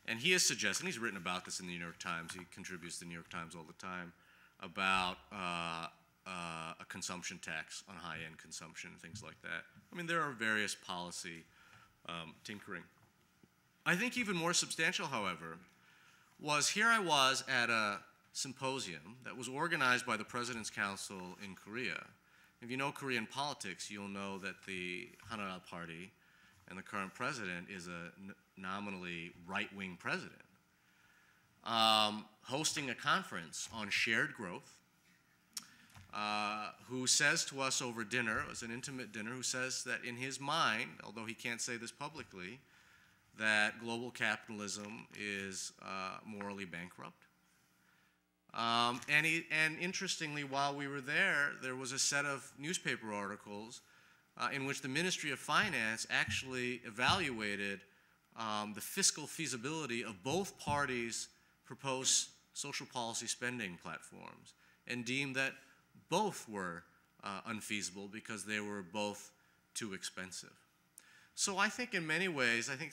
And he has suggested, and he's written about this in the New York Times, he contributes to the New York Times all the time, about a consumption tax on high-end consumption and things like that. I mean, there are various policy tinkering. I think even more substantial, however, was here I was at a symposium that was organized by the President's Council in Korea. If you know Korean politics, you'll know that the Hanara Party and the current president is a nominally right-wing president, hosting a conference on shared growth, who says to us over dinner, it was an intimate dinner, who says that in his mind, although he can't say this publicly, that global capitalism is morally bankrupt. And interestingly, while we were there, there was a set of newspaper articles in which the Ministry of Finance actually evaluated the fiscal feasibility of both parties' proposed social policy spending platforms and deemed that both were unfeasible because they were both too expensive. So I think in many ways, I think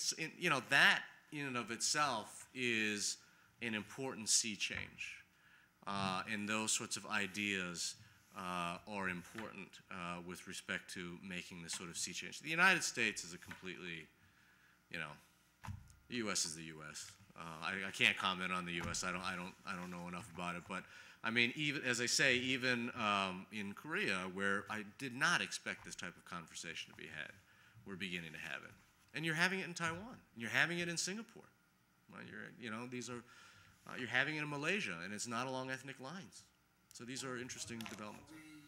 that in and of itself is an important sea change. And those sorts of ideas are important with respect to making this sort of sea change. The United States is a completely, the U.S. is the U.S. I can't comment on the U.S. I don't know enough about it. But I mean, even as I say, even in Korea, where I did not expect this type of conversation to be had, we're beginning to have it. And you're having it in Taiwan. And you're having it in Singapore. right? These are, you're having it in Malaysia, and it's not along ethnic lines. So these are interesting developments. Are we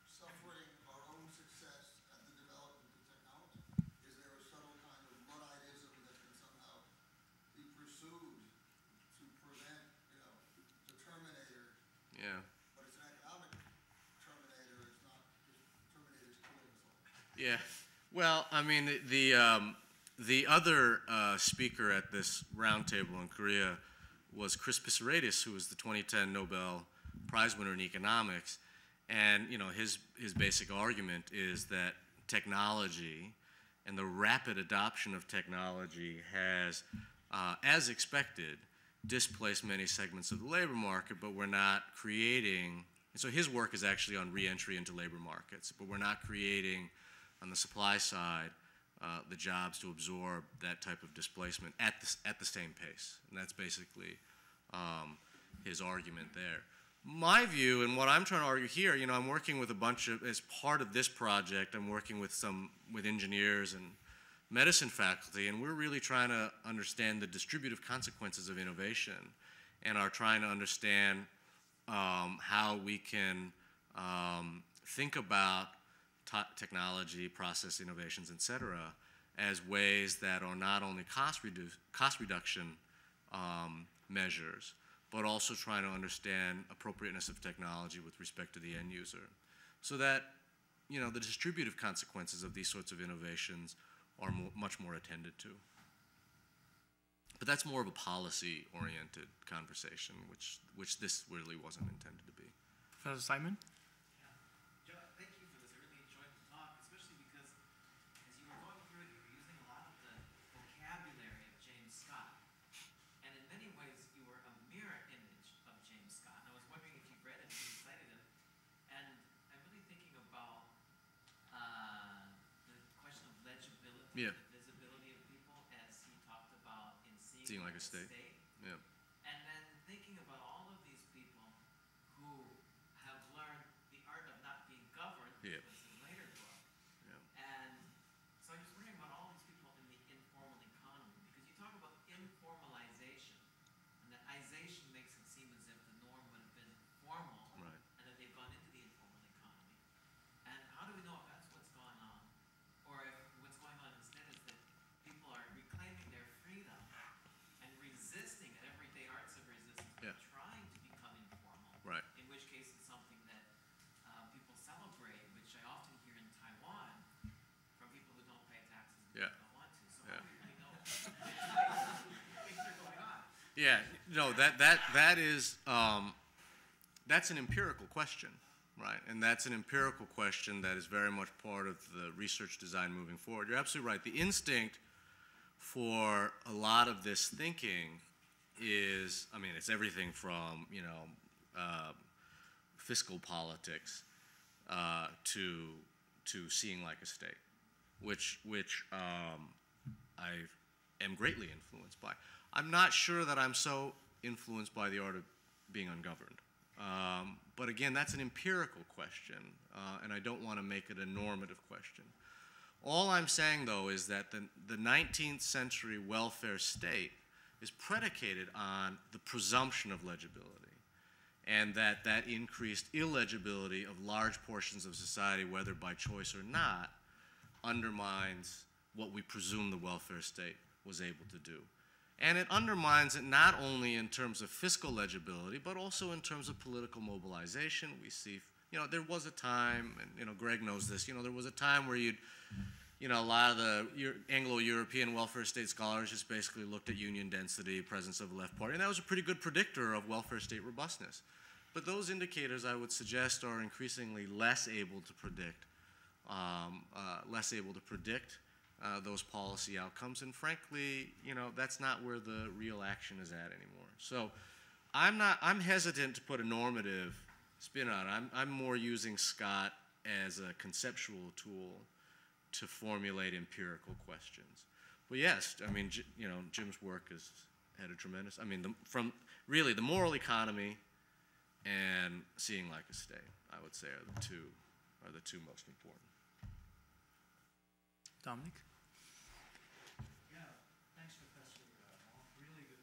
suffering our own success at the development of technology? Is there a subtle kind of Ludditism that can somehow be pursued to prevent, the Terminator? Yeah. But it's an economic Terminator. It's not just Terminators killing us all. Yeah. Well, I mean, the other speaker at this roundtable in Korea was Chris Pissarides, who was the 2010 Nobel Prize winner in economics. And, his basic argument is that technology and the rapid adoption of technology has, as expected, displaced many segments of the labor market, but we're not creating, and so his work is actually on re-entry into labor markets, but we're not creating on the supply side the jobs to absorb that type of displacement at the same pace. And that's basically his argument there. My view, and what I'm trying to argue here, I'm working with a bunch of, as part of this project, I'm working with engineers and medicine faculty, and we're really trying to understand the distributive consequences of innovation and are trying to understand how we can think about technology, process innovations, et cetera, as ways that are not only cost reduction measures, but also trying to understand appropriateness of technology with respect to the end user. So that, the distributive consequences of these sorts of innovations are much more attended to. But that's more of a policy-oriented conversation, which this really wasn't intended to be. Professor Simon? John, thank you for this. I really enjoyed the talk, especially because as you were going through it, you were using a lot of the vocabulary of James Scott. And in many ways, you were a mirror image of James Scott. And I was wondering if you've read it and you cited him. And I'm really thinking about the question of legibility, Yeah. the visibility of people, as he talked about in Seeing like a state. Yeah. And then thinking about all of these people who have learned the art of not being governed, Yeah. which was his later book. Yeah. And so I'm just wondering about all these people in the informal economy, because you talk about informalization, and that ization makes it seem as if the norm would have been formal, Right. and that they've gone into the informal economy. And how do we know if that's what's going on? Or if what's going on instead is that people are reclaiming their freedom and resisting at everyday arts of resistance, Yeah. trying to become informal. Right. In which case it's something that people celebrate, which I often hear in Taiwan from people who don't pay taxes and Yeah. don't want to. So Yeah. how do we really know things are going on? Yeah, no, that is that's an empirical question, right? And that's an empirical question that is very much part of the research design moving forward. You're absolutely right. The instinct for a lot of this thinking is, it's everything from fiscal politics to seeing like a state, which I am greatly influenced by. I'm not sure that I'm so influenced by the art of being ungoverned. But again, that's an empirical question, and I don't want to make it a normative question. All I'm saying, though, is that the 19th century welfare state is predicated on the presumption of legibility, and that increased illegibility of large portions of society, whether by choice or not, undermines what we presume the welfare state was able to do. And it undermines it not only in terms of fiscal legibility, but also in terms of political mobilization. We see, there was a time, and Greg knows this, there was a time where a lot of the Anglo-European welfare state scholars just basically looked at union density, presence of the left party, and that was a pretty good predictor of welfare state robustness. But those indicators, I would suggest, are increasingly less able to predict those policy outcomes, and frankly, that's not where the real action is at anymore. So I'm hesitant to put a normative spin on it. I'm more using Scott as a conceptual tool to formulate empirical questions. But yes, Jim's work has had a tremendous, from really the moral economy and seeing like a state, I would say are the two most important. Dominic? Yeah, thanks, Professor. Really good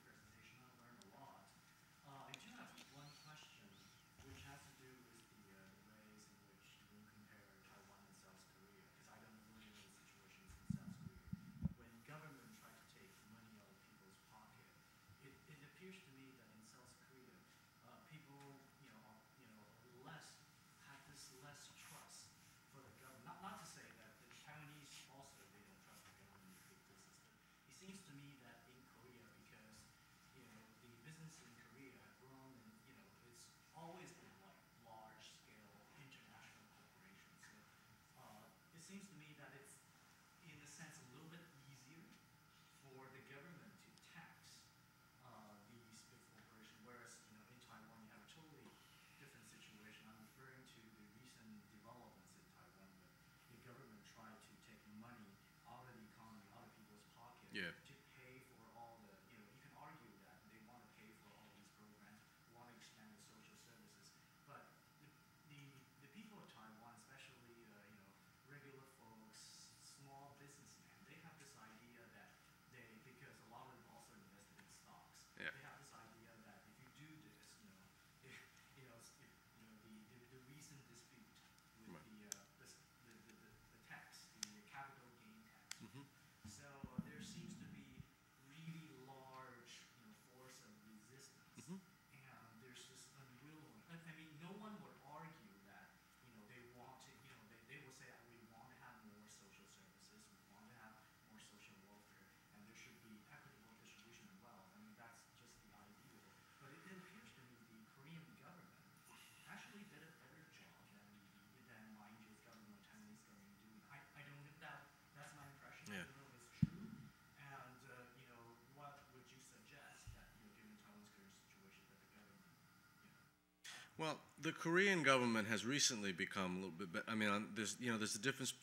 The Korean government has recently become a little bit better. I mean, there's a difference.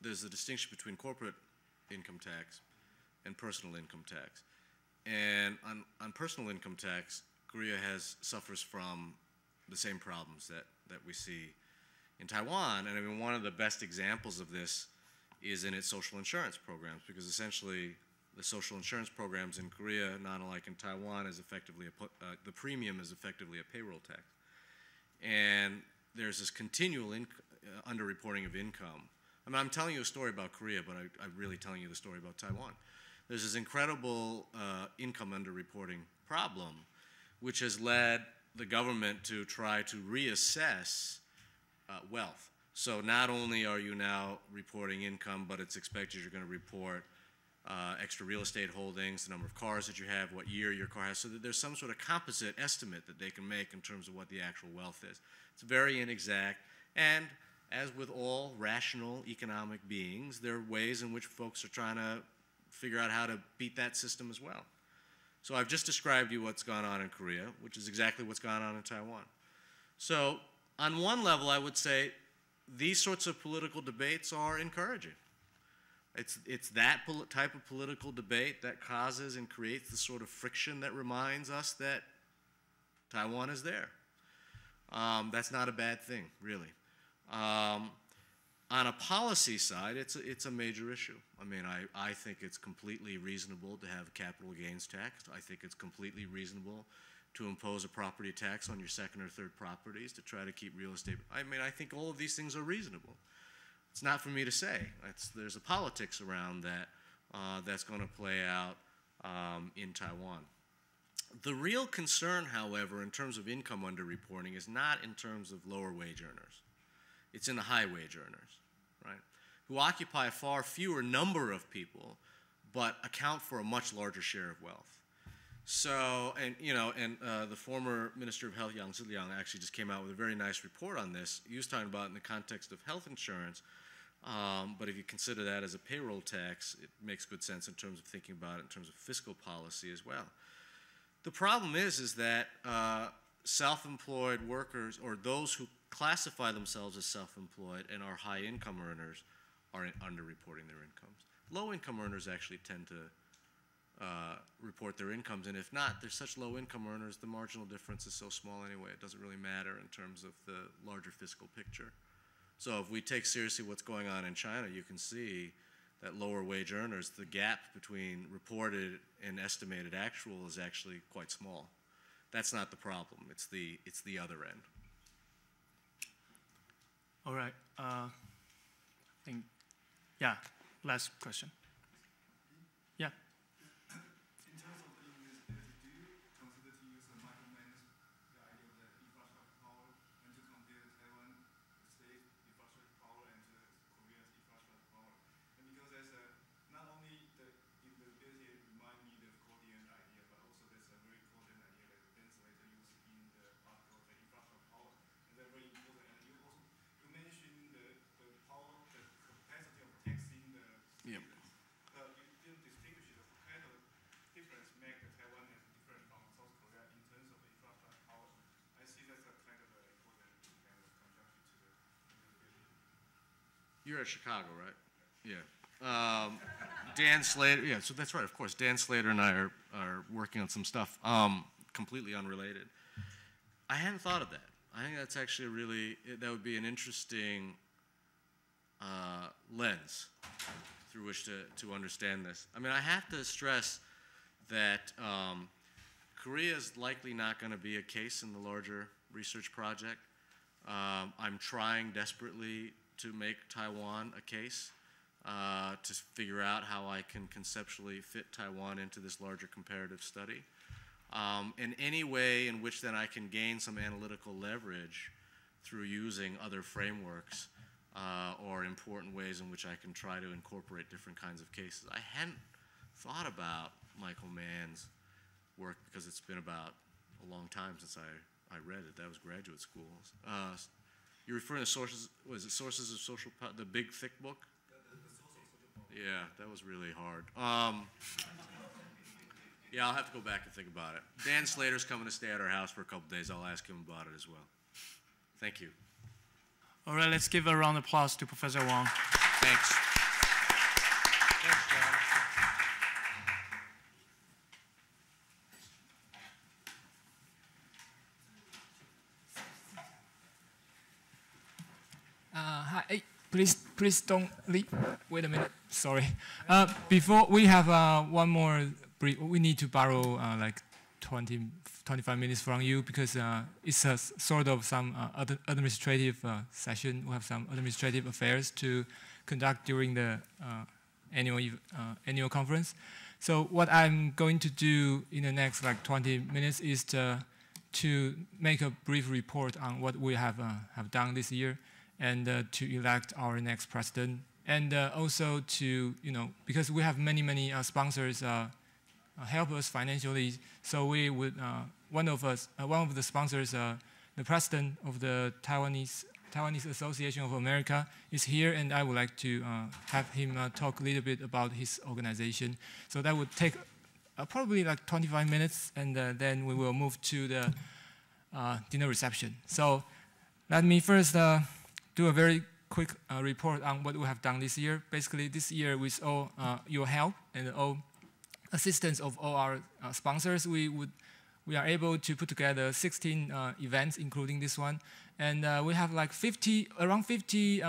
There's a distinction between corporate income tax and personal income tax. And on personal income tax, Korea suffers from the same problems that we see in Taiwan. And I mean, one of the best examples of this is in its social insurance programs, because essentially the social insurance programs in Korea, not unlike in Taiwan, is effectively the premium is effectively a payroll tax. And there's this continual underreporting of income. I mean, I'm telling you a story about Korea, but I'm really telling you the story about Taiwan. There's this incredible income underreporting problem, which has led the government to try to reassess wealth. So not only are you now reporting income, but it's expected you're going to report extra real estate holdings, the number of cars that you have, what year your car has, so that there's some sort of composite estimate that they can make in terms of what the actual wealth is. It's very inexact, and as with all rational economic beings, there are ways in which folks are trying to figure out how to beat that system as well. So I've just described to you what's gone on in Korea, which is exactly what's gone on in Taiwan. So on one level, I would say these sorts of political debates are encouraging. It's that type of political debate that causes and creates the sort of friction that reminds us that Taiwan is there. That's not a bad thing, really. On a policy side, it's a major issue. I mean, I think it's completely reasonable to have a capital gains tax. I think it's completely reasonable to impose a property tax on your second or third properties to try to keep real estate. I mean, I think all of these things are reasonable. It's not for me to say. There's a politics around that that's going to play out in Taiwan. The real concern, however, in terms of income underreporting is not in terms of lower wage earners. It's in the high wage earners, right, who occupy a far fewer number of people but account for a much larger share of wealth. So, the former Minister of Health, Yang Ziliang, actually just came out with a very nice report on this. He was talking about it in the context of health insurance, but if you consider that as a payroll tax, it makes good sense in terms of thinking about it in terms of fiscal policy as well. The problem is that self-employed workers, or those who classify themselves as self-employed and are high-income earners, are underreporting their incomes. Low-income earners actually tend to report their incomes, and if not, they're such low-income earners, the marginal difference is so small anyway, it doesn't really matter in terms of the larger fiscal picture. So if we take seriously what's going on in China, you can see that lower wage earners, the gap between reported and estimated actual is actually quite small. That's not the problem, it's the other end. All right, I think, yeah, last question. Yeah. In terms of the usability, do you consider to use a micromanage the idea of the infrastructure power and to compare Taiwan state infrastructure power and Korea's infrastructure power? And because there's not only the usability remind me of the Korean idea, but also there's a very important idea that Dennis later used in the article of the infrastructure power. And they're very important. And you mentioned the power, the capacity of taxing the students. You distinguish the kind of difference make Taiwan as different from South Korea in terms of infrastructure power. I see that's a kind of an important kind of conjunction to the You're at Chicago, right? Yeah. Dan Slater, yeah, so that's right, of course. Dan Slater and I are working on some stuff completely unrelated. I hadn't thought of that. I think that's actually that would be an interesting lens through which to understand this. I mean, I have to stress that Korea is likely not going to be a case in the larger research project. I'm trying desperately to make Taiwan a case to figure out how I can conceptually fit Taiwan into this larger comparative study. In any way in which then I can gain some analytical leverage through using other frameworks or important ways in which I can try to incorporate different kinds of cases. I hadn't thought about Michael Mann's work because it's been about a long time since I read it. That was graduate school. You're referring to sources, was it Sources of Social Power, the big thick book? source of social power. Yeah, that was really hard. Yeah, I'll have to go back and think about it. Dan Slater's coming to stay at our house for a couple days. I'll ask him about it as well. Thank you. All right, let's give a round of applause to Professor Wang. Thanks. Thanks, John. Hi, hey, please don't leave. Wait a minute. Sorry. Before we have one more brief, we need to borrow like 25 minutes from you because it's a sort of some administrative session. We have some administrative affairs to conduct during the annual conference. So what I'm going to do in the next like 20 minutes is to make a brief report on what we have done this year, and to elect our next president, and also to, because we have many sponsors help us financially, so we would, one of the sponsors, the president of the Taiwanese Association of America is here, and I would like to have him talk a little bit about his organization. So that would take probably like 25 minutes, and then we will move to the dinner reception. So let me first do a very quick report on what we have done this year. Basically, this year, with all your help and all assistance of all our sponsors, we are able to put together 16 events, including this one. And we have like around 50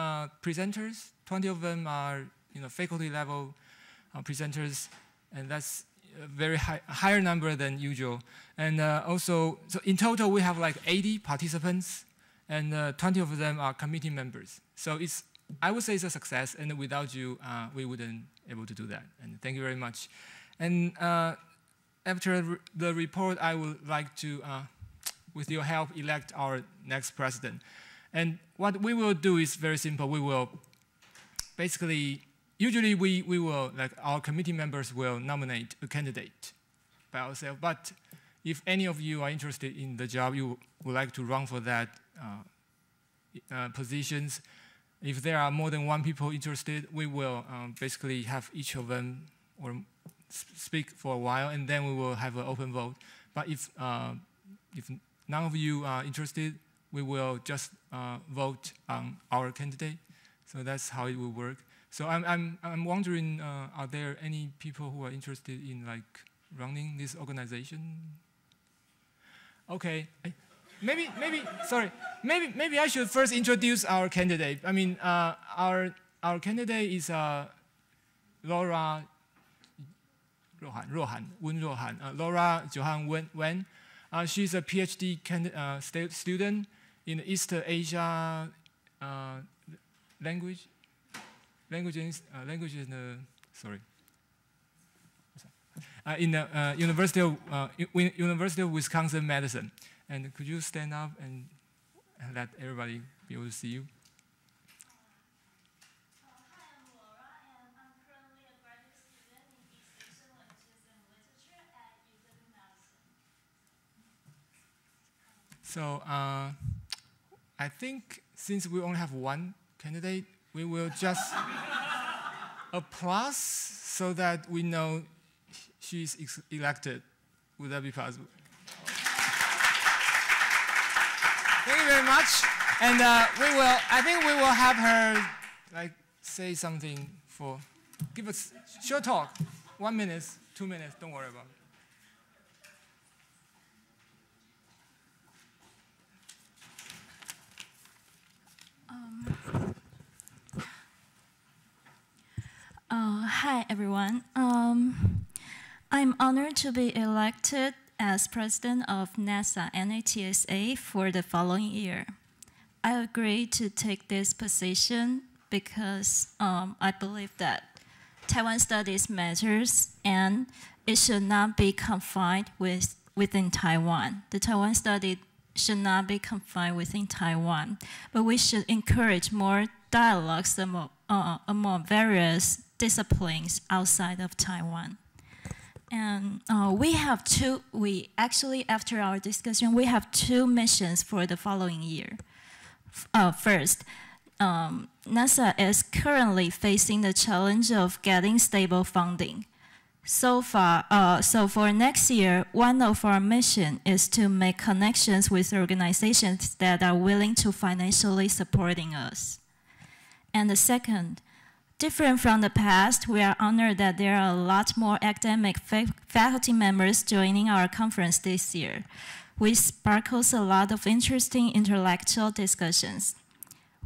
presenters. 20 of them are faculty level presenters, and that's a very higher number than usual. And also, so in total, we have like 80 participants, and 20 of them are committee members. So I would say it's a success, and without you, we wouldn't able to do that. And thank you very much. And after the report, I would like to, with your help, elect our next president. And what we will do is very simple. We will basically, usually we will, like our committee members will nominate a candidate by ourselves. But if any of you are interested in the job, you would like to run for that positions, if there are more than one people interested, we will basically have each of them or speak for a while, and then we will have an open vote. But if none of you are interested, we will just vote on our candidate. So that's how it will work. So I'm wondering, are there any people who are interested in like running this organization? Okay. Maybe I should first introduce our candidate. I mean, our candidate is Laura Johan Wen. She's a PhD student in East Asia language in the University of Wisconsin Madison. And could you stand up and let everybody be able to see you? Hi, I'm Laura, and I'm currently a graduate student in East Asian Languages and Literature at UW Madison. So I think since we only have one candidate, we will just applause so that we know she's elected. Would that be possible? Thank you very much. And I think we will have her like say something give us short talk, 1 minute, 2 minutes, don't worry about it. Hi, everyone. I'm honored to be elected as president of NASTA NATSA for the following year. I agree to take this position because I believe that Taiwan studies matters and it should not be confined within Taiwan. The Taiwan study should not be confined within Taiwan, but we should encourage more dialogues among various disciplines outside of Taiwan. And after our discussion, we have two missions for the following year. First, NASA is currently facing the challenge of getting stable funding. So for next year, one of our mission is to make connections with organizations that are willing to financially supporting us. And the second, different from the past, we are honored that there are a lot more academic faculty members joining our conference this year, which sparkles a lot of interesting intellectual discussions.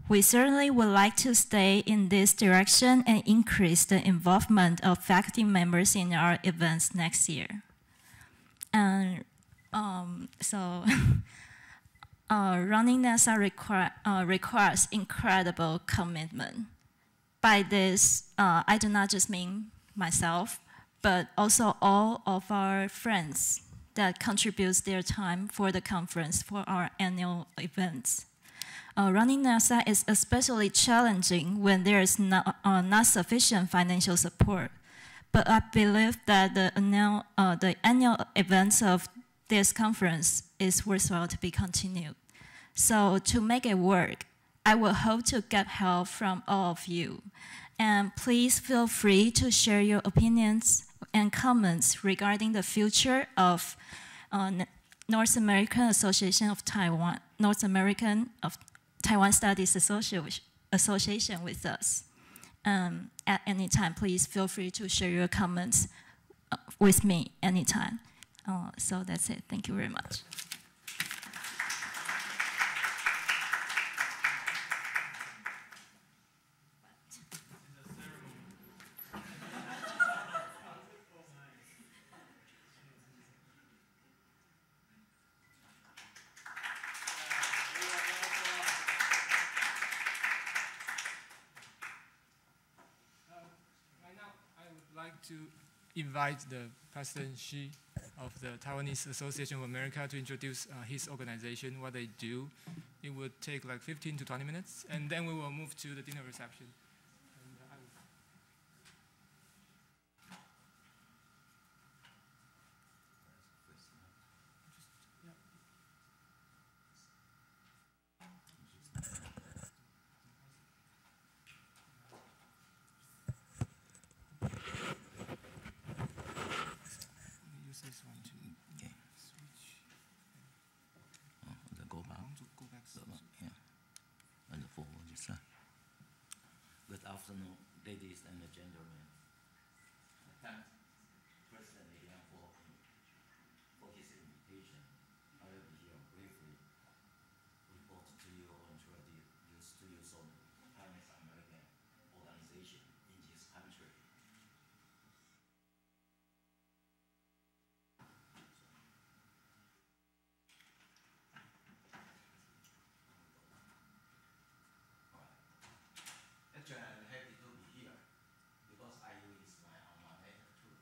We certainly would like to stay in this direction and increase the involvement of faculty members in our events next year. And running NASA requires incredible commitment. By this, I do not just mean myself, but also all of our friends that contribute their time for the conference, for our annual events. Running NASA is especially challenging when there is not sufficient financial support. But I believe that the annual events of this conference is worthwhile to be continued. So to make it work, I will hope to get help from all of you. And please feel free to share your opinions and comments regarding the future of North American Association of Taiwan, North American of Taiwan Studies Association with us. At any time, please feel free to share your comments with me anytime. So that's it. Thank you very much. To invite the President Xi of the Taiwanese Association of America to introduce his organization, what they do. It would take like 15 to 20 minutes, and then we will move to the dinner reception. This one too. Okay. Switch. Go back. Go back. Yeah. And forward this side. Good afternoon, ladies and gentlemen. Thanks, President Liang, for his invitation. I will be here briefly report to you or introduce to you some Chinese American organization in this country. Actually, I'm happy to be here because IU is my alma mater too.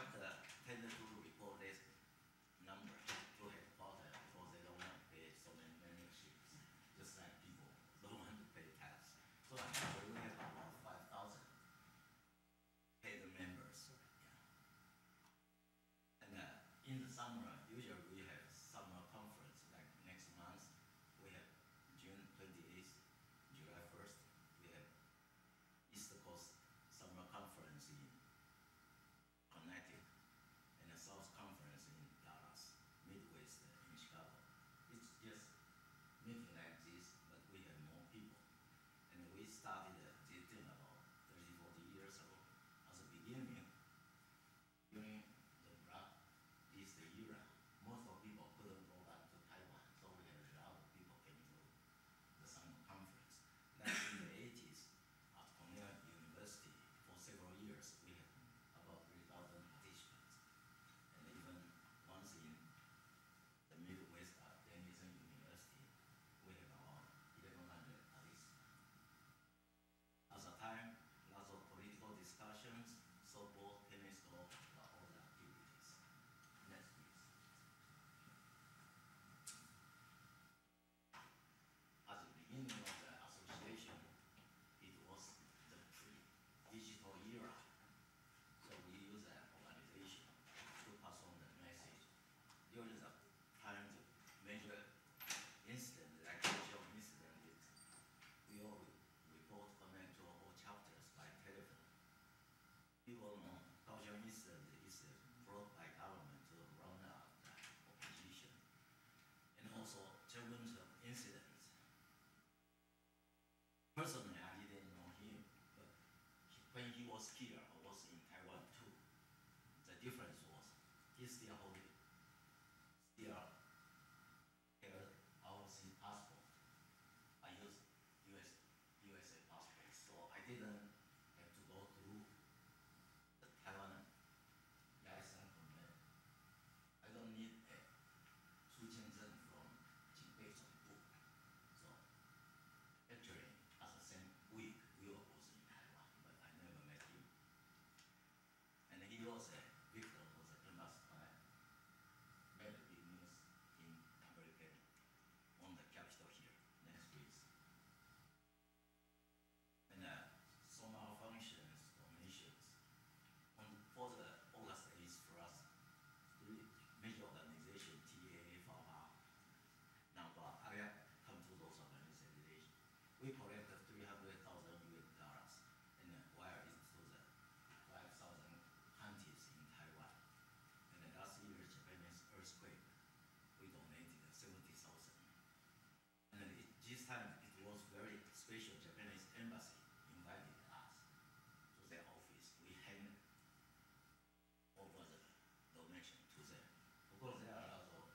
contractor tend to report this number to headquarters because they don't want to pay so many memberships, just like people don't want to pay tax. So actually we have about 5,000 paid members. Yeah. And in the summer, usually we have summer conference, like next month, we have June 28th, July 1st, we have East Coast Summer Conference in Connecticut, and the South Conference in Dallas, Midwest in Chicago. It's just meeting like this, but we have more people. And we started this thing about 30, 40 years ago. As a beginning, during the Black East era, most of people couldn't go back to Taiwan, so we had a lot of people came to the summer conference. Then in the 80s, at Cornell University, for several years, we had about 3,000 participants. And even once in the Midwest at Denison University, we have about 1,100 participants. At the time, lots of political discussions, softball, tennis, golf, all the activities. Next, please. At the beginning of the association, it was the pre-digital era. So we use an organization to pass on the message. During the time, the major incident, like social incident, we all report connect to all chapters by telephone. People know social incident is brought by government to round up the opposition. And also, children's incidents. Personally, I didn't know him, but when he was here, I was in Taiwan too. The difference was he's still holding, still held our passport. I used USA passport, so I didn't have to go through the Taiwan license from them. I don't need a 出签证 from 警备总部. So actually, at the same week, we were also in Taiwan, but I never met him. And he was a victim of the embassy fire. Very big news in America on the Capitol here. Next, please. And some malfunctions, donations. For the August 8th for us, three major organizations, TAA, FAA, NASTA, I come to those organizations. We collected $300,000 and wired it to the 5,000 counties in Taiwan. And the last year, Japanese earthquake, we donated 70,000. And then this time, it was very special. Japanese embassy invited us to their office. We handed over the donation to them. Of course, there are also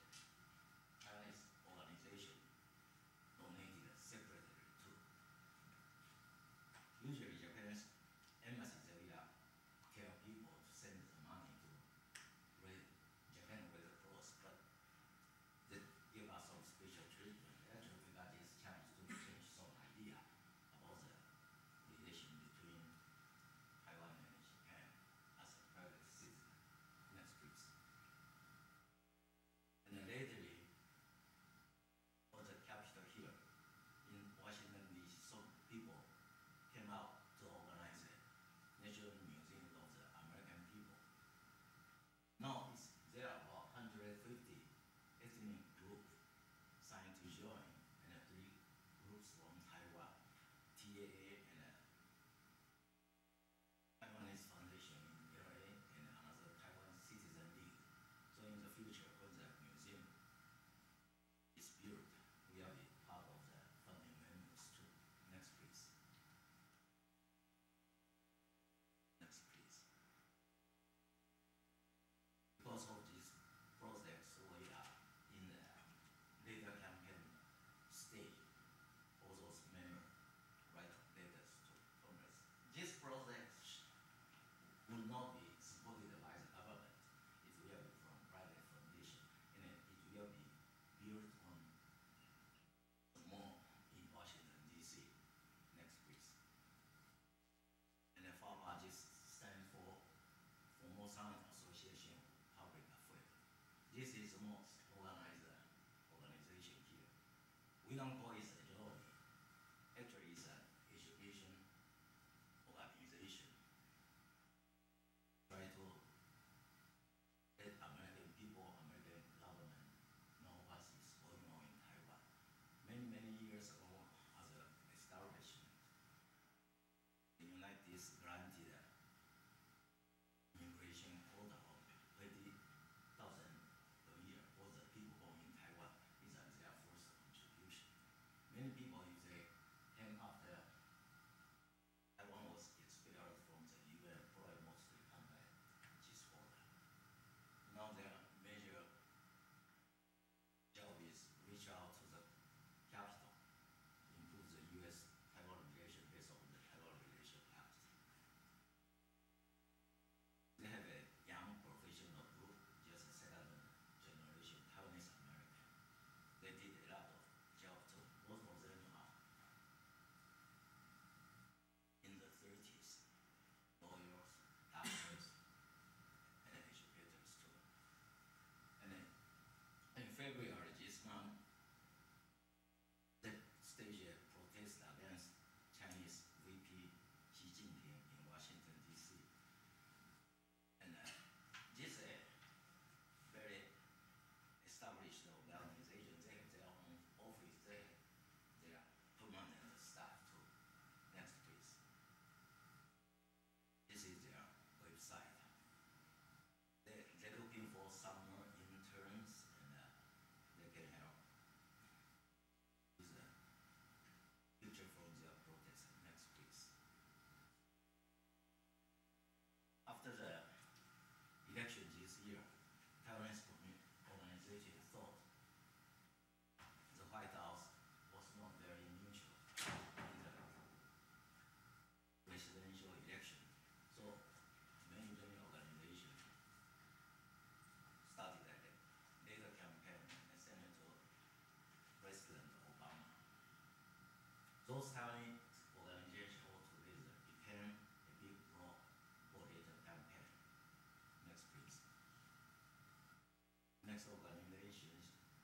Chinese organizations donated separately too. Usually, Japanese embassies area tell people to send the money to Japan Red Cross, but they give us some special treatment. Actually, we got this chance to change some idea about the relation between Taiwan and Japan as a private citizen. Next, please. And then lately, for the capital here in Washington, D.C., some people came out to organize a National Museum of the American People. Now, there are about 150 ethnic groups signed to join, and three groups from Taiwan, TAA and Taiwanese Foundation in LA, and another Taiwan Citizen League. So in the future, when the museum is built, we will be part of the funding members too. Next, please. Next, please. Because of this project, so we are in the data campaign stage. All those members write letters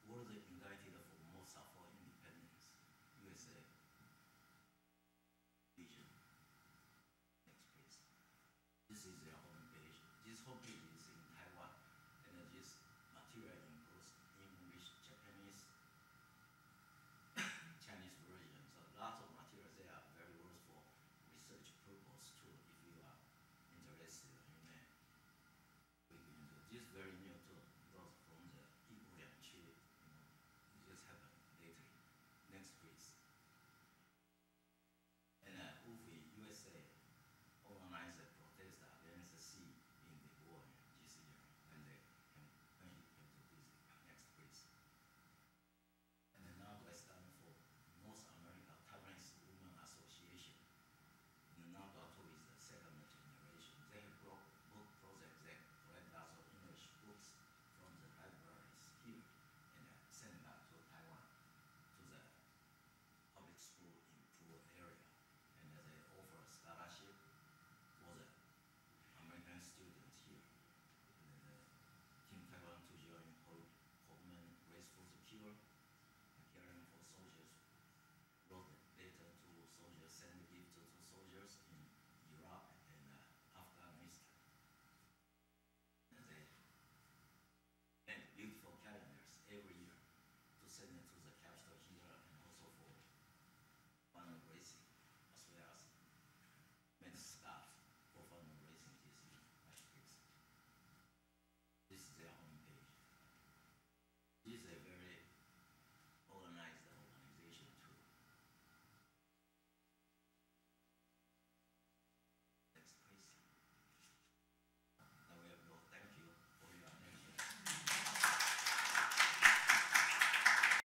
World United for Most for Independence, USA. Vision. Next please. This is their homepage. This homepage is in Taiwan, and this material includes English, Japanese, Chinese version. So lots of materials there are very worth for research purpose too, if you are interested in it. This is very new too, because from the Igbo Liangqi, it just happened lately. Next please. And UFI USA organized a protest against the sea in the war this year, and they came to visit. Next please. And then NASTA stands for North America Taiwanese Women Association. And NASTA is the second generation. They have book projects that collect lots of English books from the libraries here and send that to Taiwan, to the public school in poor area. And they offer a scholarship for the American students here. And Team Taiwan to join Homeland Race for the Cure, caring for soldiers, wrote a letter to soldiers, send